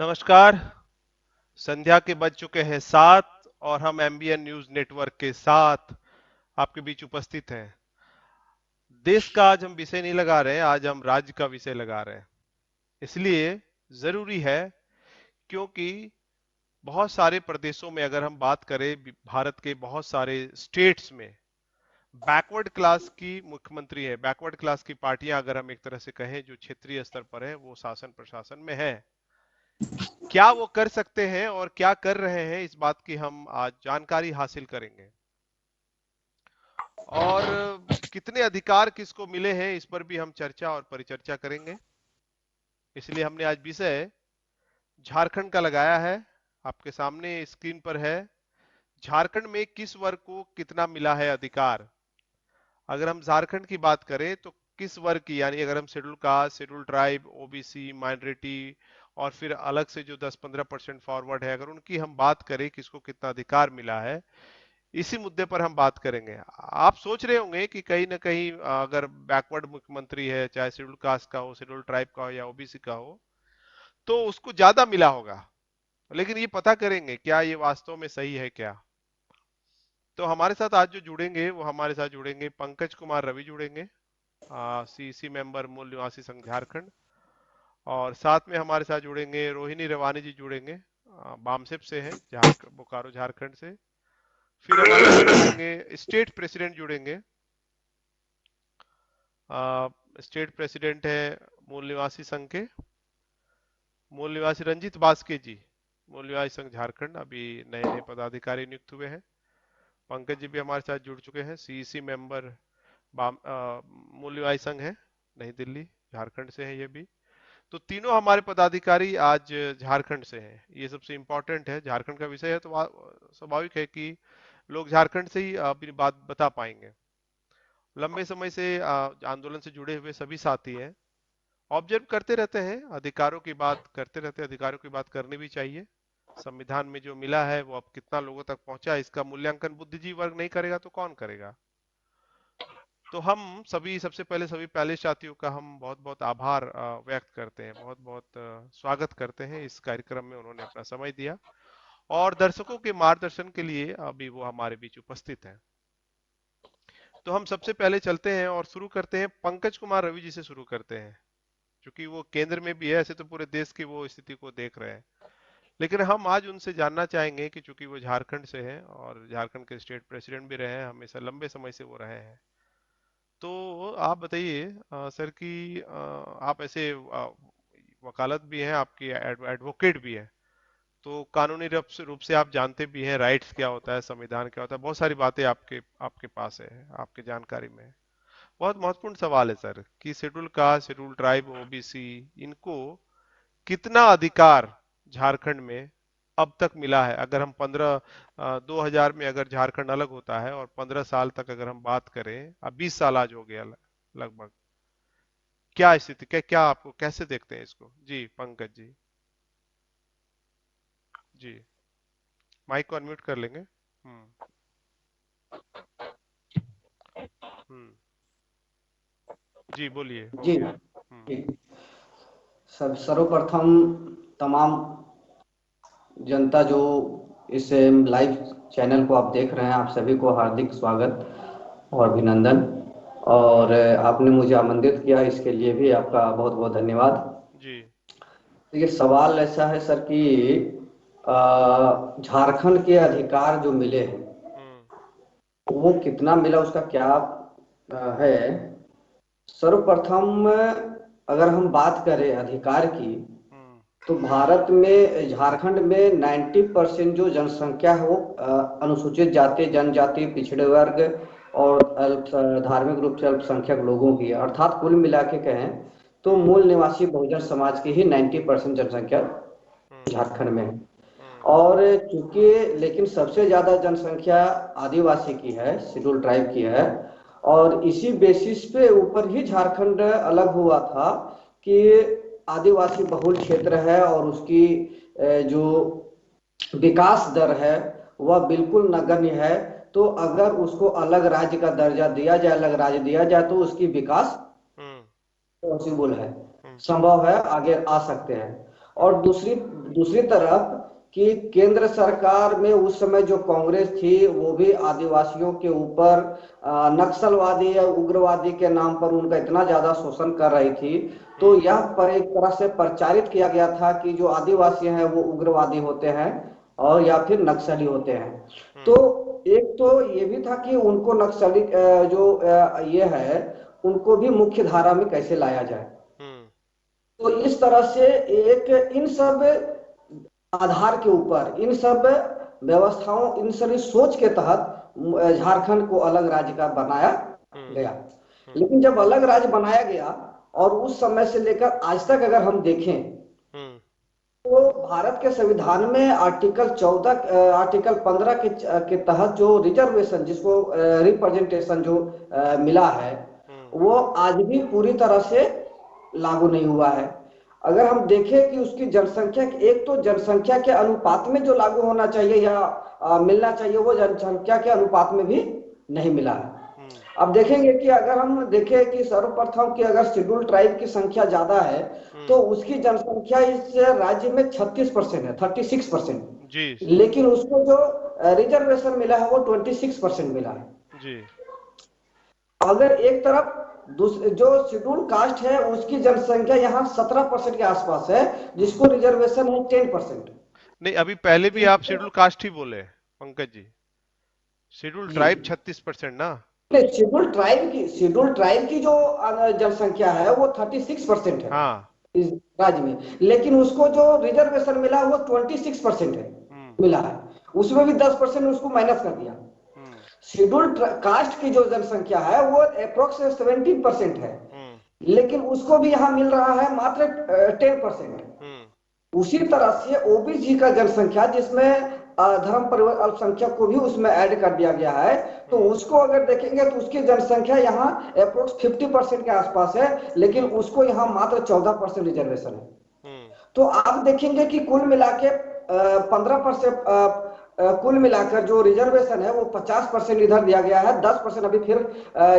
नमस्कार। संध्या के बज चुके हैं 7 और हम एमबीएन न्यूज नेटवर्क के साथ आपके बीच उपस्थित हैं। देश का आज हम विषय नहीं लगा रहे हैं, आज हम राज्य का विषय लगा रहे हैं। इसलिए जरूरी है क्योंकि बहुत सारे प्रदेशों में अगर हम बात करें, भारत के बहुत सारे स्टेट्स में बैकवर्ड क्लास की मुख्यमंत्री है, बैकवर्ड क्लास की पार्टियां अगर हम एक तरह से कहें जो क्षेत्रीय स्तर पर है, वो शासन प्रशासन में है। क्या वो कर सकते हैं और क्या कर रहे हैं, इस बात की हम आज जानकारी हासिल करेंगे। और कितने अधिकार किसको मिले हैं, इस पर भी हम चर्चा और परिचर्चा करेंगे। इसलिए हमने आज विषय झारखंड का लगाया है। आपके सामने स्क्रीन पर है, झारखंड में किस वर्ग को कितना मिला है अधिकार। अगर हम झारखंड की बात करें तो किस वर्ग की, यानी अगर हम schedule caste, schedule tribe, OBC, minority और फिर अलग से जो 10-15% फॉरवर्ड है, अगर उनकी हम बात करें किसको कितना अधिकार मिला है, इसी मुद्दे पर हम बात करेंगे। आप सोच रहे होंगे कि कहीं ना कहीं अगर बैकवर्ड मुख्यमंत्री है, चाहे शेड्यूल कास्ट का हो, शेड्यूल ट्राइब का हो या ओबीसी का हो, तो उसको ज्यादा मिला होगा। लेकिन ये पता करेंगे क्या ये वास्तव में सही है क्या। तो हमारे साथ आज जो जुड़ेंगे वो हमारे साथ जुड़ेंगे पंकज कुमार रवि जुड़ेंगे, सीसी मेंबर मूल निवासी संघ झारखंड। और साथ में हमारे साथ जुड़ेंगे रोहिणी रवानी जी जुड़ेंगे, बामसेप से हैं, झारखंड, बोकारो झारखंड से। फिर हमारे साथ जुड़ेंगे स्टेट प्रेसिडेंट जुड़ेंगे, स्टेट प्रेसिडेंट है मूल निवासी संघ के, मूल निवासी रंजीत बास्के जी, मूल निवासी संघ झारखंड, अभी नए नए पदाधिकारी नियुक्त हुए हैं। पंकज जी भी हमारे साथ जुड़ चुके हैं, सीईसी मेंबर, मूल निवासी संघ है, नई दिल्ली झारखंड से है ये भी। तो तीनों हमारे पदाधिकारी आज झारखंड से हैं। ये सबसे इंपॉर्टेंट है, झारखंड का विषय है तो स्वाभाविक है कि लोग झारखंड से ही अपनी बात बता पाएंगे। लंबे समय से आंदोलन से जुड़े हुए सभी साथी हैं, ऑब्जर्व करते रहते हैं, अधिकारों की बात करते रहते हैं, अधिकारों की बात करनी भी चाहिए। संविधान में जो मिला है वो अब कितना लोगों तक पहुंचा है, इसका मूल्यांकन बुद्धिजीवी वर्ग नहीं करेगा तो कौन करेगा। तो हम सभी, सबसे पहले सभी पहले साथियों का हम बहुत बहुत आभार व्यक्त करते हैं, बहुत बहुत स्वागत करते हैं इस कार्यक्रम में, उन्होंने अपना समय दिया और दर्शकों के मार्गदर्शन के लिए अभी वो हमारे बीच उपस्थित हैं। तो हम सबसे पहले चलते हैं और शुरू करते हैं, पंकज कुमार रवि जी से शुरू करते हैं, क्योंकि वो केंद्र में भी है, ऐसे तो पूरे देश की वो स्थिति को देख रहे हैं। लेकिन हम आज उनसे जानना चाहेंगे कि चूंकि वो झारखंड से हैं और झारखंड के स्टेट प्रेसिडेंट भी रहे हैं, हमेशा लंबे समय से वो रहे हैं। तो आप बताइए सर कि आप ऐसे वकालत भी हैं, आपकी एडवोकेट भी है, तो कानूनी रूप से आप जानते भी हैं राइट्स क्या होता है, संविधान क्या होता है, बहुत सारी बातें आपके आपके पास है, आपके जानकारी में है। बहुत महत्वपूर्ण सवाल है सर कि schedule caste, schedule tribe, OBC, इनको कितना अधिकार झारखंड में अब तक मिला है। अगर हम 2000 में अगर झारखंड अलग होता है और 15 साल तक अगर हम बात करें, अब 20 साल आज हो गया लगभग, क्या स्थिति, क्या क्या आपको कैसे देखते हैं इसको जी पंकज जी। जी, माइक को अनम्यूट कर लेंगे। हम्म। जी बोलिए, हो जी गया। जी। सर्वप्रथम तमाम जनता जो इस लाइव चैनल को आप देख रहे हैं, आप सभी को हार्दिक स्वागत और अभिनंदन। और आपने मुझे आमंत्रित किया, इसके लिए भी आपका बहुत बहुत धन्यवाद। जी। ये सवाल ऐसा है सर कि झारखंड के अधिकार जो मिले हैं हम्म। वो कितना मिला, उसका क्या है। सर्वप्रथम अगर हम बात करें अधिकार की, हम्म। तो भारत में झारखंड में 90% जो जनसंख्या है वो अनुसूचित जाति, जनजाति, पिछड़े वर्ग और अल्प धार्मिक रूप से अल्पसंख्यक लोगों की है। अर्थात कुल मिला के कहें तो हम्म। मूल निवासी बहुजन समाज की ही 90% जनसंख्या हम्म। झारखंड में है। हम्म। और चूंकि लेकिन सबसे ज्यादा जनसंख्या आदिवासी की है, शेड्यूल ट्राइब की है। और इसी बेसिस पे ऊपर ही झारखंड अलग हुआ था कि आदिवासी बहुल क्षेत्र है और उसकी जो विकास दर है वह बिल्कुल नगण्य है। तो अगर उसको अलग राज्य का दर्जा दिया जाए, अलग राज्य दिया जाए, तो उसकी विकास हम्म। पॉसिबल है, हम्म। संभव है, आगे आ सकते हैं। और दूसरी दूसरी तरफ कि केंद्र सरकार में उस समय जो कांग्रेस थी वो भी आदिवासियों के ऊपर नक्सलवादी या उग्रवादी के नाम पर उनका इतना ज्यादा शोषण कर रही थी। तो यह पर एक तरह से प्रचारित किया गया था कि जो आदिवासी हैं वो उग्रवादी होते हैं और या फिर नक्सली होते हैं। तो एक तो ये भी था कि उनको नक्सली ये है उनको भी मुख्य धारा में कैसे लाया जाए। तो इस तरह से एक इन सब आधार के ऊपर इन सब व्यवस्थाओं इन सभी सोच के तहत झारखंड को अलग राज्य का बनाया गया। लेकिन जब अलग राज्य बनाया गया और उस समय से लेकर आज तक अगर हम देखें तो भारत के संविधान में आर्टिकल 15 के तहत जो रिजर्वेशन जिसको रिप्रेजेंटेशन जो मिला है वो आज भी पूरी तरह से लागू नहीं हुआ है। अगर हम देखें कि उसकी जनसंख्या एक तो जनसंख्या के अनुपात में जो लागू होना चाहिए या मिलना चाहिए वो जनसंख्या के अनुपात में भी नहीं मिला है। अब देखेंगे कि अगर हम देखें कि सर्वप्रथम कि अगर शेड्यूल ट्राइब की संख्या ज्यादा है तो उसकी जनसंख्या इस राज्य में 36% है, 36%। लेकिन उसको जो रिजर्वेशन मिला है वो 26% मिला है जी। अगर एक तरफ जो शेड्यूल कास्ट है उसकी जनसंख्या यहाँ 17% के आसपास है जिसको रिजर्वेशन है 10%। नहीं, अभी पहले भी आप शेड्यूल कास्ट ही बोले पंकज जी, शेड्यूल ट्राइब 36% ना। शेड्यूल ट्राइब की जो जनसंख्या है वो 36% है इस राज्य में, लेकिन उसको जो रिजर्वेशन मिला वो 26% है मिला है, उसमें भी 10% उसको माइनस कर दिया। शेड्यूल कास्ट की जो जनसंख्या है वो अप्रोक्स 17% है, लेकिन उसको भी यहाँ मिल रहा है मात्र 10%। उसी तरह से ओबीसी का जनसंख्या जिसमें धर्म परिवर्तन अल्पसंख्यक को भी उसमें ऐड कर दिया गया है, तो उसको अगर देखेंगे तो उसकी जनसंख्या यहाँ अप्रोक्स 50% के आसपास है, लेकिन उसको यहाँ मात्र 14% रिजर्वेशन है। तो आप देखेंगे कि कुल मिला के 15% कुल मिलाकर जो रिजर्वेशन है वो 50% इधर दिया गया है, 10% अभी फिर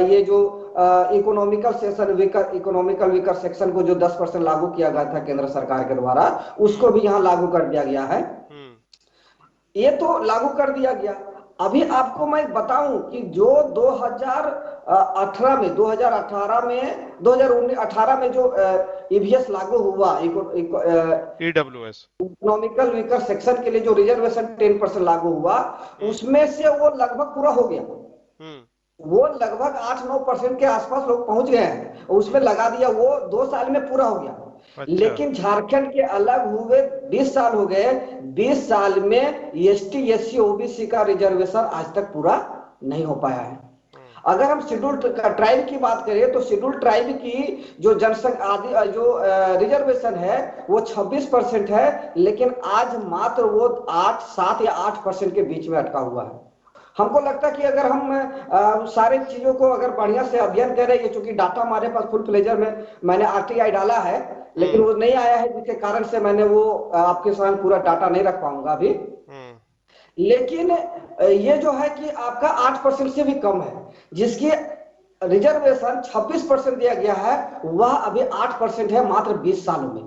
ये जो इकोनॉमिकल वीकर सेक्शन को जो 10% लागू किया गया था केंद्र सरकार के द्वारा उसको भी यहाँ लागू कर दिया गया है। ये तो लागू कर दिया गया। अभी आपको मैं बताऊं कि जो 2018 में 2018 में जो ईवीएस लागू हुआ ईडब्ल्यूएस इकोनॉमिकल वीकर सेक्शन के लिए जो रिजर्वेशन 10% लागू हुआ उसमें से वो लगभग पूरा हो गया। वो लगभग 8-9% के आसपास लोग पहुंच गए हैं, उसमें लगा दिया, वो 2 साल में पूरा हो गया। अच्छा। लेकिन झारखंड के अलग हुए 20 साल हो गए, 20 साल में एसटी एससी ओबीसी का रिजर्वेशन आज तक पूरा नहीं हो पाया है। अगर हम शेड्यूल ट्राइब की बात करें तो शेड्यूल ट्राइब की जो जनसंख्या आदि जो रिजर्वेशन है वो 26% है, लेकिन आज मात्र वो 7 या 8% के बीच में अटका हुआ है। हमको लगता है कि अगर हम सारे चीजों को अगर बढ़िया से अध्ययन करें, चूंकि डाटा हमारे पास फुल फ्लेजर में मैंने आरटीआई डाला है लेकिन वो नहीं आया है, जिसके कारण से मैंने वो आपके सामने पूरा डाटा नहीं रख पाऊंगा अभी। लेकिन ये जो है कि आपका 8% से भी कम है, जिसकी रिजर्वेशन 26% दिया गया है वह अभी 8% है मात्र 20 सालों में।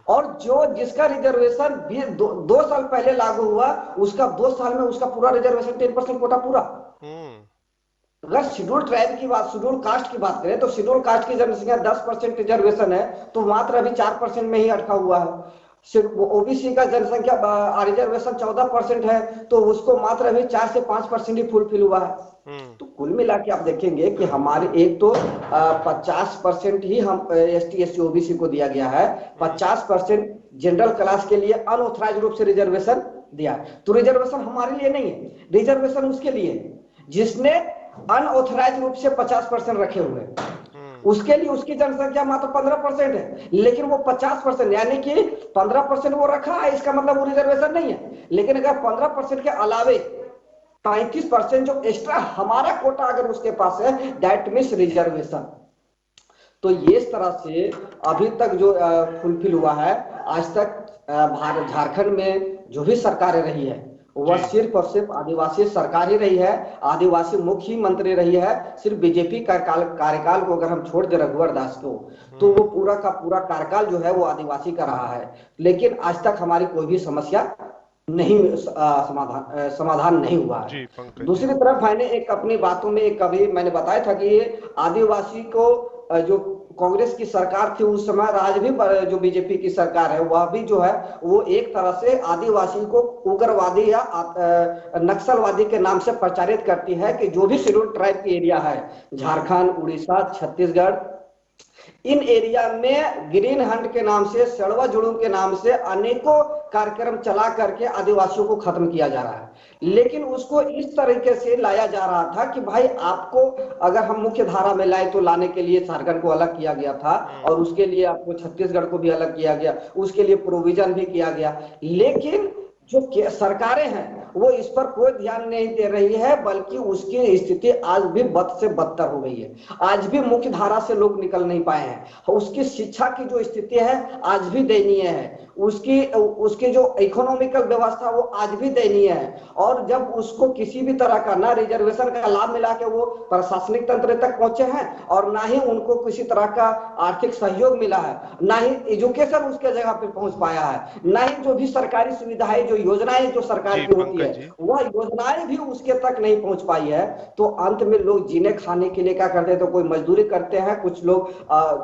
और जो जिसका रिजर्वेशन 2 साल पहले लागू हुआ उसका 2 साल में उसका पूरा रिजर्वेशन 10% कोटा पूरा। अगर शेड्यूल ट्राइब की बात, शेड्यूल कास्ट की बात करें तो शेड्यूल कास्ट की जनसंख्या 10% रिजर्वेशन है तो मात्र अभी 4% में ही अटका हुआ है। ओबीसी का जनसंख्या रिजर्वेशन 14% है तो उसको मात्र अभी 4 से 5% ही फुलफिल हुआ है। तो कुल मिला के आप देखेंगे कि हमारे एक तो 50% ही हम एसटी एससी ओबीसी को दिया गया है, 50% जनरल क्लास के लिए अनऑथराइज रूप से रिजर्वेशन दिया। तो रिजर्वेशन हमारे लिए नहीं है, रिजर्वेशन उसके लिए जिसने अनऑथराइज रूप से 50% रखे हुए हैं, उसके लिए उसकी जनसंख्या मात्र 15% है, लेकिन वो 50% यानी कि 15% वो रखा है, इसका मतलब वो रिजर्वेशन नहीं है। लेकिन अगर 15% के अलावे 35% जो एक्स्ट्रा हमारा कोटा अगर उसके पास है दैट मीन्स रिजर्वेशन। तो ये इस तरह से अभी तक जो फुलफिल हुआ है, आज तक भारत झारखंड में जो भी सरकारें रही है वह जी। सिर्फ और सिर्फ आदिवासी सरकार ही रही है, आदिवासी मुख्यमंत्री रही है। सिर्फ बीजेपी का कार्यकाल को अगर हम छोड़ दें रघुवर दास को, तो वो हम्म। पूरा का पूरा कार्यकाल जो है वो आदिवासी का रहा है। लेकिन आज तक हमारी कोई भी समस्या नहीं समाधान नहीं हुआ है। जी पंकज जी। दूसरी तरफ मैंने एक अपनी बातों में एक कभी मैंने बताया था कि ये आदिवासी को जो कांग्रेस की सरकार थी उस समय, आज भी जो बीजेपी की सरकार है वह भी जो है वो एक तरह से आदिवासी को उग्रवादी या नक्सलवादी के नाम से प्रचारित करती है कि जो भी हम्म। शेड्यूल ट्राइब की एरिया है, हम्म। झारखंड, उड़ीसा, छत्तीसगढ़, इन एरिया में ग्रीन हंट के नाम से, सड़वा जुड़ूम के नाम से अनेकों कार्यक्रम चला करके आदिवासियों को खत्म किया जा रहा है। हम्म। लेकिन उसको इस तरीके से लाया जा रहा था कि भाई आपको अगर हम मुख्य धारा में लाए तो लाने के लिए झारखंड को अलग किया गया था, हम्म। और उसके लिए आपको छत्तीसगढ़ को भी अलग किया गया, उसके लिए प्रोविजन भी किया गया। लेकिन जो सरकारें हैं वो इस पर कोई ध्यान नहीं दे रही है, बल्कि उसकी स्थिति आज भी बद से बदतर हो गई है। आज भी मुख्य धारा से लोग निकल नहीं पाए हैं। उसकी शिक्षा की जो स्थिति है आज भी दयनीय है, उसकी उसकी जो इकोनॉमिकल व्यवस्था वो आज भी दयनीय है। और जब उसको किसी भी तरह का ना रिजर्वेशन का लाभ मिला के वो प्रशासनिक तंत्र तक पहुंचे हैं, और ना ही उनको किसी तरह का आर्थिक सहयोग मिला है, ना ही एजुकेशन उसके जगह पे पहुंच पाया है, ना ही जो भी सरकारी सुविधाएं, जो योजनाएं जो सरकार जी की होती पंकज है जी। वह योजनाएं भी उसके तक नहीं पहुंच पाई है। तो अंत में लोग जीने खाने के लिए क्या करते हैं, तो कोई मजदूरी करते हैं, कुछ लोग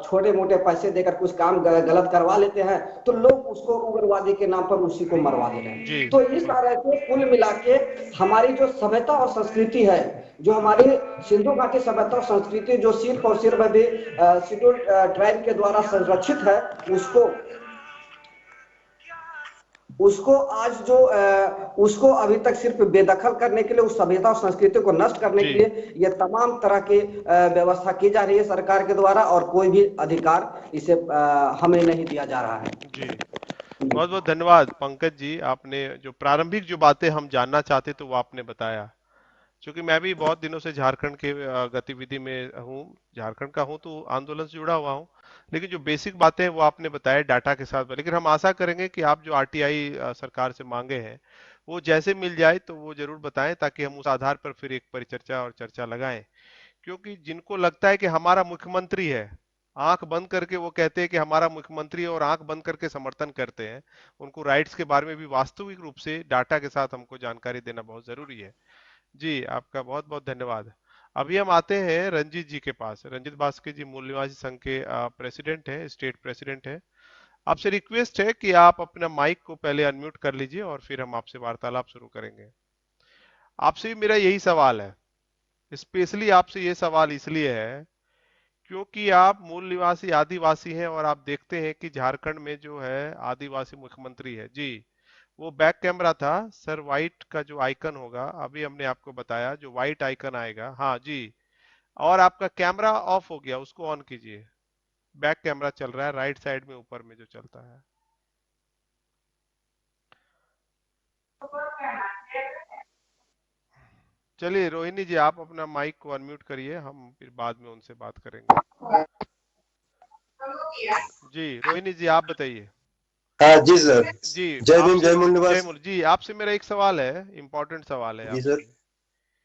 छोटे मोटे पैसे देकर कुछ काम गलत करवा लेते हैं, तो हम्म। लोग उसको उग्रवादी के नाम पर उसी को मरवा दे रहे जी हैं। तो इस बिल्कुल। तरह से कुल मिला के हमारी जो सभ्यता और संस्कृति है, जो हमारी सिंधु घाटी सभ्यता और संस्कृति जो सिर्फ और सिर्फ अभी शेड्यूल ट्राइब के द्वारा संरक्षित है, उसको उसको आज जो उसको अभी तक सिर्फ बेदखल करने के लिए, उस सभ्यता और संस्कृति को नष्ट करने जी। के लिए ये तमाम तरह की व्यवस्था की जा रही है सरकार के द्वारा, और कोई भी अधिकार इसे हमें नहीं दिया जा रहा है। जी बहुत बहुत धन्यवाद पंकज जी, आपने जो प्रारंभिक जो बातें हम जानना चाहते तो वो आपने बताया। क्योंकि मैं भी बहुत दिनों से झारखंड के गतिविधि में हूँ, झारखंड का हूँ तो आंदोलन से जुड़ा हुआ हूँ। लेकिन जो बेसिक बातें हैं वो आपने बताया डाटा के साथ। लेकिन हम आशा करेंगे कि आप जो आरटीआई सरकार से मांगे हैं वो जैसे मिल जाए तो वो जरूर बताएं, ताकि हम उस आधार पर फिर एक परिचर्चा और चर्चा लगाएं। क्योंकि जिनको लगता है कि हमारा मुख्यमंत्री है, आंख बंद करके वो कहते हैं कि हमारा मुख्यमंत्री है और आंख बंद करके समर्थन करते हैं, उनको राइट्स के बारे में भी वास्तविक रूप से डाटा के साथ हमको जानकारी देना बहुत जरूरी है। जी आपका बहुत बहुत धन्यवाद। अभी हम आते हैं रंजीत जी के पास। रंजीत बास्के जी मूल निवासी संघ के प्रेसिडेंट हैं, स्टेट प्रेसिडेंट हैं। आपसे रिक्वेस्ट है कि आप अपना माइक को पहले अनम्यूट कर लीजिए और फिर हम आपसे वार्तालाप शुरू करेंगे। आपसे भी मेरा यही सवाल है, स्पेशली आपसे ये सवाल इसलिए है क्योंकि आप मूल निवासी आदिवासी हैं और आप देखते हैं कि झारखंड में जो है आदिवासी मुख्यमंत्री है जी। वो बैक कैमरा था सर, व्हाइट का जो आइकन होगा, अभी हमने आपको बताया जो व्हाइट आइकन आएगा, हाँ जी। और आपका कैमरा ऑफ हो गया, उसको ऑन कीजिए। बैक कैमरा चल रहा है राइट साइड में ऊपर में जो चलता है। चलिए रोहिणी जी आप अपना माइक को अनम्यूट करिए, हम फिर बाद में उनसे बात करेंगे। जी रोहिणी जी आप बताइए। हाँ जी सर। जी जय भीम, आपसे, जय मूल जय निवास। मूल जी, आपसे मेरा एक सवाल है, इंपॉर्टेंट सवाल है जी सर।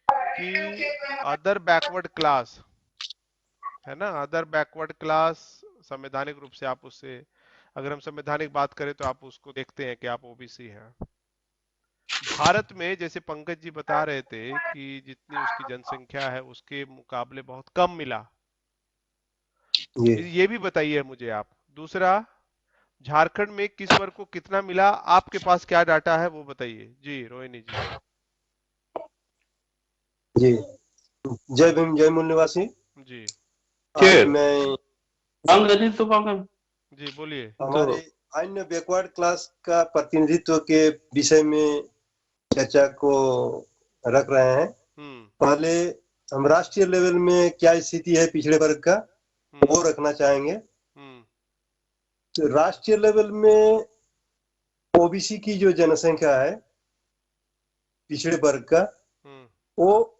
आपसे कि अदर बैकवर्ड क्लास है ना, अदर बैकवर्ड क्लास संवैधानिक रूप से आप उससे, अगर हम संवैधानिक बात करें तो आप उसको देखते हैं कि आप ओबीसी हैं। भारत में जैसे पंकज जी बता रहे थे कि जितनी उसकी जनसंख्या है उसके मुकाबले बहुत कम मिला, जी ये भी बताइए मुझे आप। दूसरा, झारखंड में किस वर्ग को कितना मिला, आपके पास क्या डाटा है वो बताइए। जी रोहिणी जी। जी। जय भीम, जय मूल निवासी। जी। आज मैं जी बोलिए। हमारे अन्य बैकवर्ड क्लास का प्रतिनिधित्व के विषय में चर्चा को रख रहे हैं। हम्म। पहले हम राष्ट्रीय लेवल में क्या स्थिति है पिछड़े वर्ग का, वो हम्म। रखना चाहेंगे। हम्म। तो राष्ट्रीय लेवल में ओबीसी की जो जनसंख्या है पिछड़े वर्ग का, हम्म। वो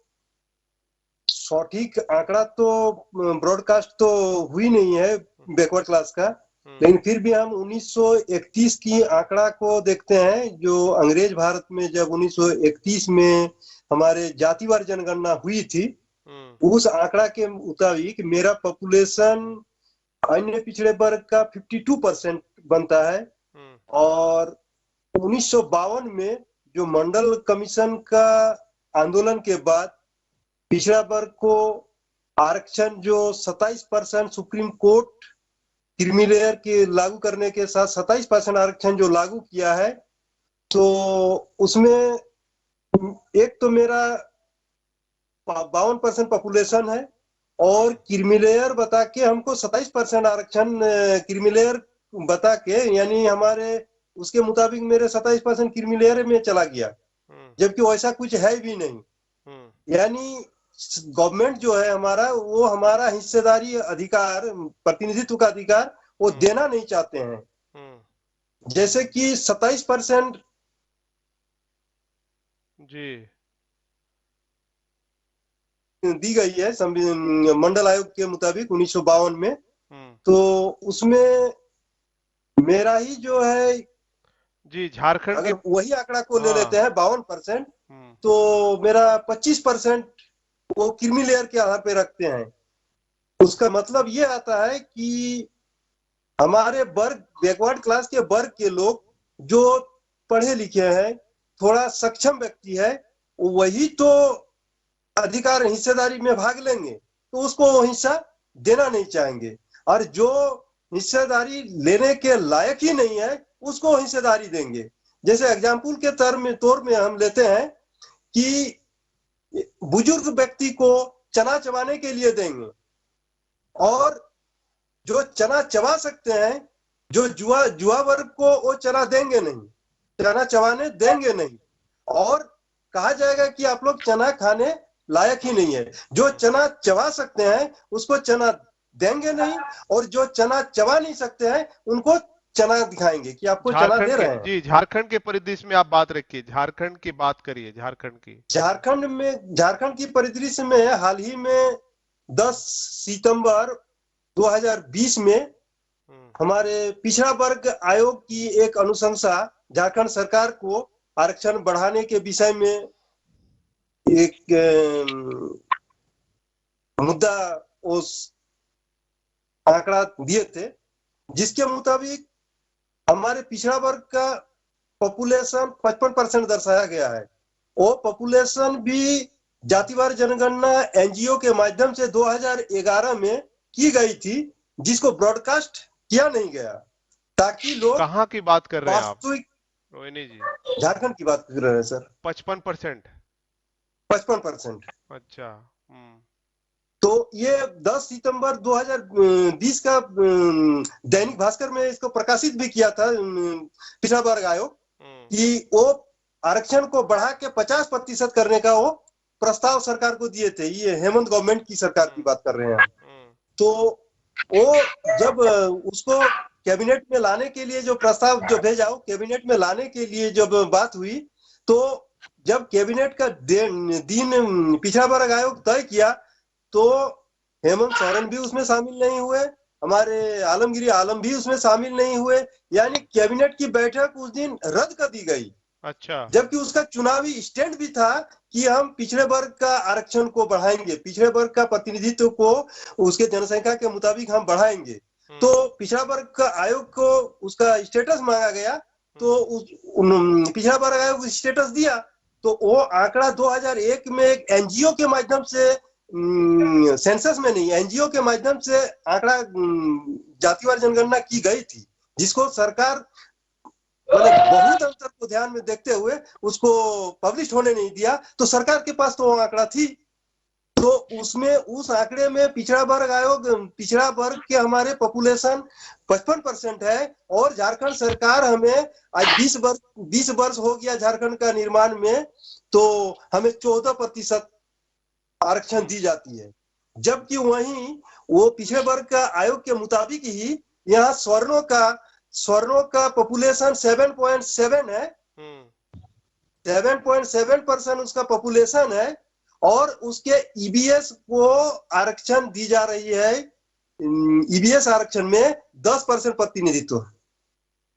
सटीक आंकड़ा तो ब्रॉडकास्ट तो हुई नहीं है बैकवर्ड क्लास का, लेकिन फिर भी हम 1931 की आंकड़ा को देखते हैं, जो अंग्रेज भारत में जब 1931 में हमारे जातिवार जनगणना हुई थी, उस आंकड़ा के मुताबिक मेरा पॉपुलेशन अन्य पिछड़े वर्ग का 52% बनता है। और 1952 में जो मंडल कमीशन का आंदोलन के बाद पिछड़ा वर्ग को आरक्षण जो 27% सुप्रीम कोर्ट क्रीमी लेयर के लागू करने के साथ 27% आरक्षण जो लागू किया है, तो उसमें एक तो मेरा 52% पॉपुलेशन है, और क्रीमी लेयर बता के हमको 27% आरक्षण क्रीमी लेयर बता के, यानी हमारे उसके मुताबिक मेरे 27% क्रीमी लेयर में चला गया, जबकि वैसा कुछ है भी नहीं। यानी गवर्नमेंट जो है हमारा, वो हमारा हिस्सेदारी अधिकार, प्रतिनिधित्व का अधिकार वो देना नहीं चाहते हैं। जैसे कि 27% जी दी गई है मंडल आयोग के मुताबिक 1952 में, तो उसमें मेरा ही जो है, जी झारखंड अगर के वही आंकड़ा को ले लेते हैं 52%, तो मेरा 25% वो क्रीमी लेयर के आधार पे रखते हैं। उसका मतलब ये आता है कि हमारे वर्ग, बैकवर्ड क्लास के वर्ग के लोग जो पढ़े लिखे हैं, थोड़ा सक्षम व्यक्ति है, वही तो अधिकार हिस्सेदारी में भाग लेंगे, तो उसको वो हिस्सा देना नहीं चाहेंगे, और जो हिस्सेदारी लेने के लायक ही नहीं है उसको हिस्सेदारी देंगे। जैसे एग्जाम्पल के तौर में हम लेते हैं कि बुजुर्ग व्यक्ति को चना चबाने के लिए देंगे, और जो चना चबा सकते हैं, जो जुआ वर्ग को वो चना देंगे नहीं, चना चबाने देंगे नहीं, और कहा जाएगा कि आप लोग चना खाने लायक ही नहीं है। जो चना चबा सकते हैं उसको चना देंगे नहीं, और जो चना चबा नहीं सकते हैं उनको चना दिखाएंगे कि आपको चना दे रहे हैं। जी झारखंड के परिदृश्य में आप बात रखिए, झारखंड की बात करिए, झारखंड की। झारखंड की परिदृश्य में हाल ही में 10 सितंबर 2020 में हमारे पिछड़ा वर्ग आयोग की एक अनुशंसा झारखंड सरकार को आरक्षण बढ़ाने के विषय में एक मुद्दा उस आंकड़ा दिए थे, जिसके मुताबिक हमारे पिछड़ा वर्ग का पॉपुलेशन 55% दर्शाया गया है। वो पॉपुलेशन भी जातिवार जनगणना एनजीओ के माध्यम से 2011 में की गई थी, जिसको ब्रॉडकास्ट किया नहीं गया, ताकि लोग, कहाँ की बात कर रहे हैं आप रोहिणी जी? झारखंड की बात कर रहे हैं सर। 55%? 55%। अच्छा। तो ये 10 सितंबर 2020 का दैनिक भास्कर में इसको प्रकाशित भी किया था पिछड़ा वर्ग आयोग, कि वो आरक्षण को बढ़ा के 50% करने का वो प्रस्ताव सरकार को दिए थे। ये हेमंत गवर्नमेंट की सरकार की बात कर रहे हैं। तो वो जब उसको कैबिनेट में लाने के लिए जो प्रस्ताव जो भेजा, वो कैबिनेट में लाने के लिए जब बात हुई, तो जब कैबिनेट का दिन पिछड़ा वर्ग आयोग तय किया, तो हेमंत सोरेन भी उसमें शामिल नहीं हुए, हमारे आलमगीर आलम भी उसमें शामिल नहीं हुए, यानी कैबिनेट की बैठक उस दिन रद्द कर दी गई। अच्छा। जबकि उसका चुनावी स्टैंड भी था कि हम पिछड़े वर्ग का आरक्षण को बढ़ाएंगे, पिछड़े वर्ग का प्रतिनिधित्व को उसके जनसंख्या के मुताबिक हम बढ़ाएंगे। तो पिछड़ा वर्ग का आयोग को उसका स्टेटस मांगा गया, तो पिछड़ा वर्ग आयोग स्टेटस दिया, तो वो आंकड़ा 2001 में एक एनजीओ के माध्यम से, सेंसस में नहीं, एनजीओ के माध्यम से आंकड़ा जातिवार जनगणना की गई थी, जिसको सरकार बहुत अंतर को ध्यान में देखते हुए उसको पब्लिश होने नहीं दिया। तो सरकार के पास तो वो आंकड़ा थी, तो उसमें उस आंकड़े में पिछड़ा वर्ग आयोग, पिछड़ा वर्ग के हमारे पॉपुलेशन 55% है, और झारखंड सरकार हमें आज 20 वर्ष हो गया झारखंड का निर्माण में, तो हमें 14% आरक्षण दी जाती है। जबकि वहीं वो पिछड़े वर्ग का आयोग के मुताबिक ही यहाँ स्वर्णों का पॉपुलेशन 7.7 है, 7.7% उसका पॉपुलेशन है, और उसके ईबीएस को आरक्षण दी जा रही है ईबीएस आरक्षण में 10% प्रतिनिधित्व,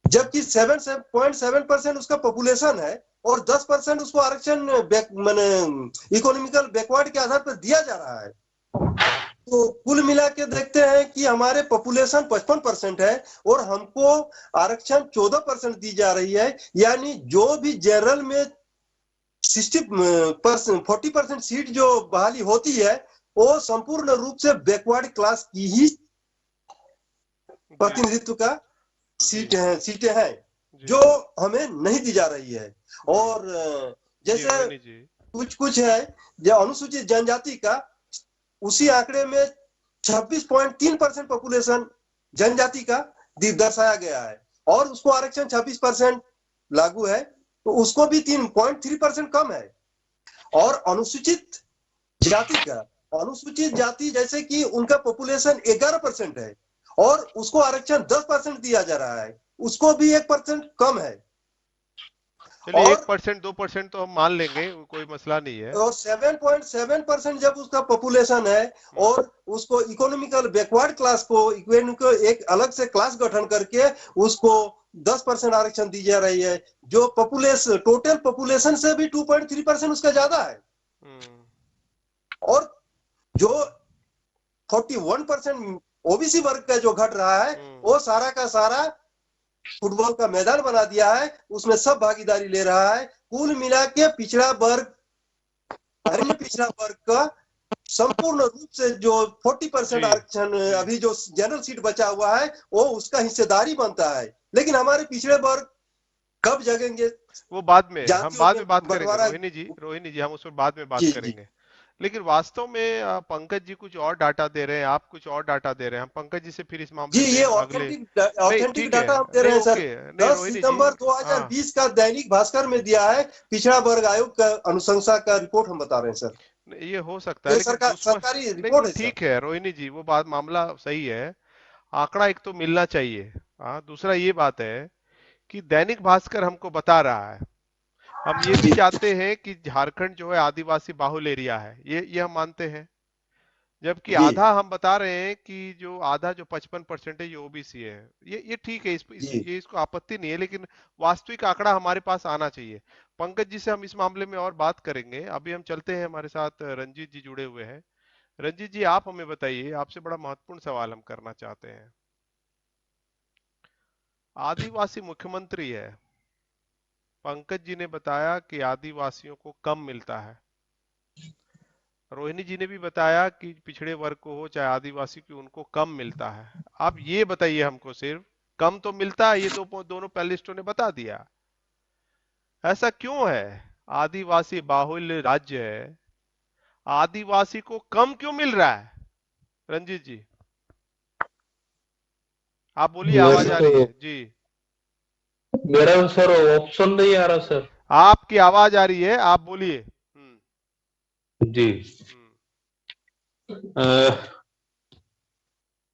जबकि 7.7% उसका पॉपुलेशन है और 10% उसको आरक्षण माने इकोनॉमिकल बैकवर्ड के आधार पर दिया जा रहा है। तो कुल मिला के देखते हैं कि हमारे पॉपुलेशन 55% है और हमको आरक्षण 14% दी जा रही है। यानी जो भी जनरल में 40% सीट जो बहाली होती है वो संपूर्ण रूप से बैकवर्ड क्लास की ही प्रतिनिधित्व का सीटें हैं जो हमें नहीं दी जा रही है। और जैसे कुछ है जो अनुसूचित जनजाति का, उसी आंकड़े में 26.3% पॉपुलेशन जनजाति का दर्शाया गया है और उसको आरक्षण 26% लागू है, तो उसको भी 3.3% कम है। और अनुसूचित जाति जैसे कि उनका पॉपुलेशन 11% है और उसको आरक्षण 10% दिया जा रहा है, उसको भी 1% कम है। चलिए 1% 2% तो हम मान लेंगे, कोई मसला नहीं है। और 7.7% जब उसका पॉपुलेशन है और उसको इकोनॉमिकल बैकवर्ड क्लास को एक अलग से क्लास गठन करके उसको 10% आरक्षण दी जा रही है, जो टोटल पॉपुलेशन से भी 2.3% उसका ज्यादा है। और जो 41% ओबीसी वर्ग का जो घट रहा है वो सारा का सारा फुटबॉल का मैदान बना दिया है, उसमें सब भागीदारी ले रहा है। कुल मिला के पिछड़ा वर्ग का संपूर्ण रूप से जो 40% आरक्षण अभी जो जनरल सीट बचा हुआ है वो उसका हिस्सेदारी बनता है। लेकिन हमारे पिछड़े वर्ग कब जगेंगे वो बाद में, हम बाद में बात करेंगे। रोहिणी जी हम उस पर बाद में बात करेंगे। लेकिन वास्तव में पंकज जी कुछ और डाटा दे रहे हैं, आप कुछ और डाटा दे रहे हैं। हम पंकज जी से फिर इस मामले में ये ऑथेंटिक डाटा हम दे रहे हैं सर। 10 सितंबर 2020 का दैनिक भास्कर में दिया है, पिछड़ा वर्ग आयोग का अनुशंसा का रिपोर्ट हम बता रहे हैं सर। ये हो सकता है सरकारी रिपोर्ट है। ठीक है रोहिणी जी, वो बात मामला सही है, आंकड़ा एक तो मिलना चाहिए। दूसरा ये बात है कि दैनिक भास्कर हमको बता रहा है, हम ये भी चाहते हैं कि झारखंड जो है आदिवासी बाहुल एरिया है, ये हम मानते हैं। जबकि आधा हम बता रहे हैं कि जो आधा जो 55% है ये ओबीसी है, ये ठीक है, इसको आपत्ति नहीं है, लेकिन वास्तविक आंकड़ा हमारे पास आना चाहिए। पंकज जी से हम इस मामले में और बात करेंगे। अभी हम चलते हैं, हमारे साथ रंजीत जी जुड़े हुए हैं। रंजीत जी आप हमें बताइए, आपसे बड़ा महत्वपूर्ण सवाल हम करना चाहते हैं। आदिवासी मुख्यमंत्री है, पंकज जी ने बताया कि आदिवासियों को कम मिलता है, रोहिणी जी ने भी बताया कि पिछड़े वर्ग को हो चाहे आदिवासी की उनको कम मिलता है। आप ये बताइए हमको, सिर्फ कम तो मिलता है, ये तो दोनों पैनलिस्टों ने बता दिया, ऐसा क्यों है? आदिवासी बाहुल्य राज्य है, आदिवासी को कम क्यों मिल रहा है? रंजीत जी आप बोलिए, आवाज आ रही है जी। मेरा सर ऑप्शन नहीं आ रहा सर। आपकी आवाज आ रही है, आप बोलिए। जी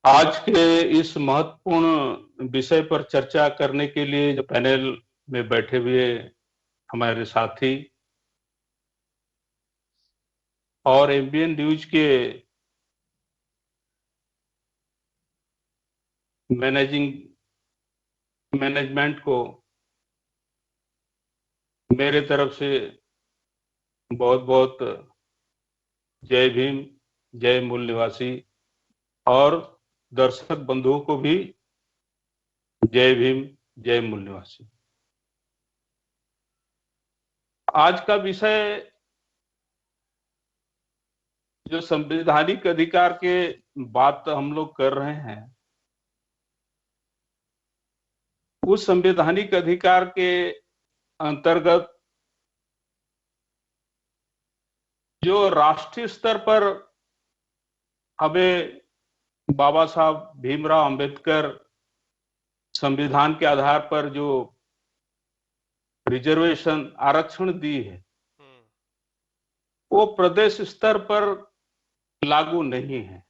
आज के इस महत्वपूर्ण विषय पर चर्चा करने के लिए जो पैनल में बैठे हुए हमारे साथी और एमबीएन न्यूज के मैनेजमेंट को मेरे तरफ से बहुत बहुत जय भीम, जय मूल निवासी, और दर्शक बंधुओं को भी जय भीम, जय मूल निवासी। आज का विषय जो संवैधानिक अधिकार के बात हम लोग कर रहे हैं, उस संवैधानिक अधिकार के अंतर्गत जो राष्ट्रीय स्तर पर हमें बाबा साहब भीमराव अंबेडकर संविधान के आधार पर जो रिजर्वेशन आरक्षण दी है, वो प्रदेश स्तर पर लागू नहीं है।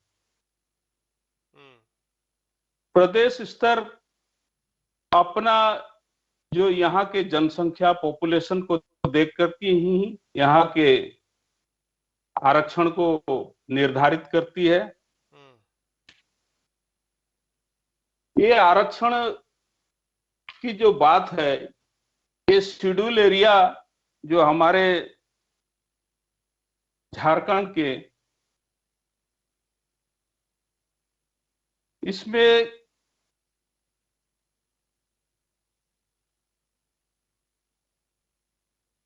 प्रदेश स्तर अपना जो यहाँ के जनसंख्या पॉपुलेशन को देख करके ही यहाँ के आरक्षण को निर्धारित करती है। ये आरक्षण की जो बात है, ये शेड्यूल एरिया जो हमारे झारखंड के, इसमें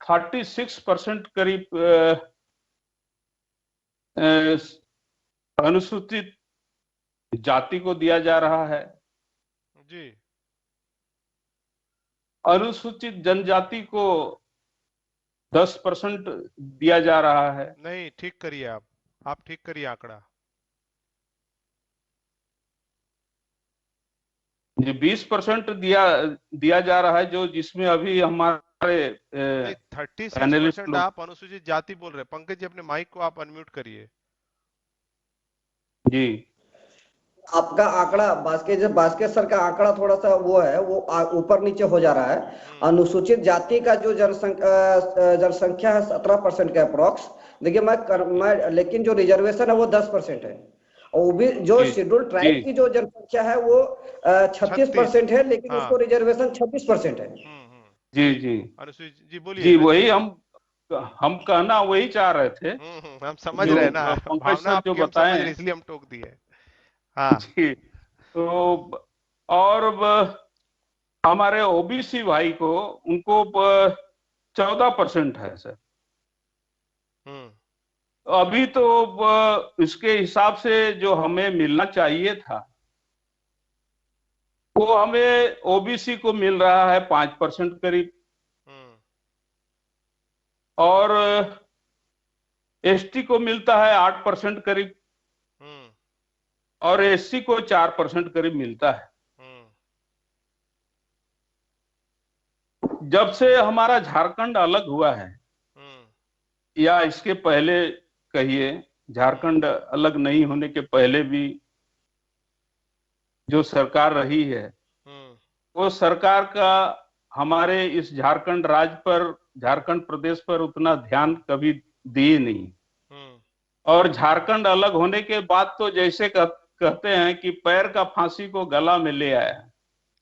36% करीब अनुसूचित जाति को दिया जा रहा है। जी। अनुसूचित जनजाति को 10% दिया जा रहा है। नहीं, ठीक करिए आप ठीक करिए आंकड़ा। जी, 20% दिया जा रहा है, जो जिसमें अभी हमारे 36% आप अनुसूचित जाति बोल रहे हैं। पंकज जी, अपने माइक को आप अनम्यूट करिए। जी, आपका आंकड़ा बास्केट सर का आंकड़ा थोड़ा सा वो है, वो ऊपर नीचे हो जा रहा है। अनुसूचित जाति का जो जनसंख्या है 17% का अप्रोक्स। देखिए मैं लेकिन जो रिजर्वेशन है वो 10% है, और वो भी जो शेड्यूल ट्राइब की जो जनसंख्या है वो 36% है, लेकिन उसको रिजर्वेशन 26% है। जी जी, अनुसूचित जी बोलिए। जी, वही हम कहना वही चाह रहे थे। हम समझ रहे हैं ना, भावना आपकी हम समझ रहे हैं, इसलिए हम टोक दिए। हाँ जी, तो और हमारे ओबीसी भाई को, उनको 14% है सर। अभी तो इसके हिसाब से जो हमें मिलना चाहिए था, वो हमें ओबीसी को मिल रहा है 5% करीब, और एसटी को मिलता है 8% करीब, और एससी को 4% करीब मिलता है। जब से हमारा झारखंड अलग हुआ है, या इसके पहले कहिए, झारखंड अलग नहीं होने के पहले भी जो सरकार रही है, वो सरकार का हमारे इस झारखंड राज्य पर, झारखंड प्रदेश पर उतना ध्यान कभी दिए नहीं। और झारखंड अलग होने के बाद तो जैसे कहते हैं कि पैर का फांसी को गला में ले आया,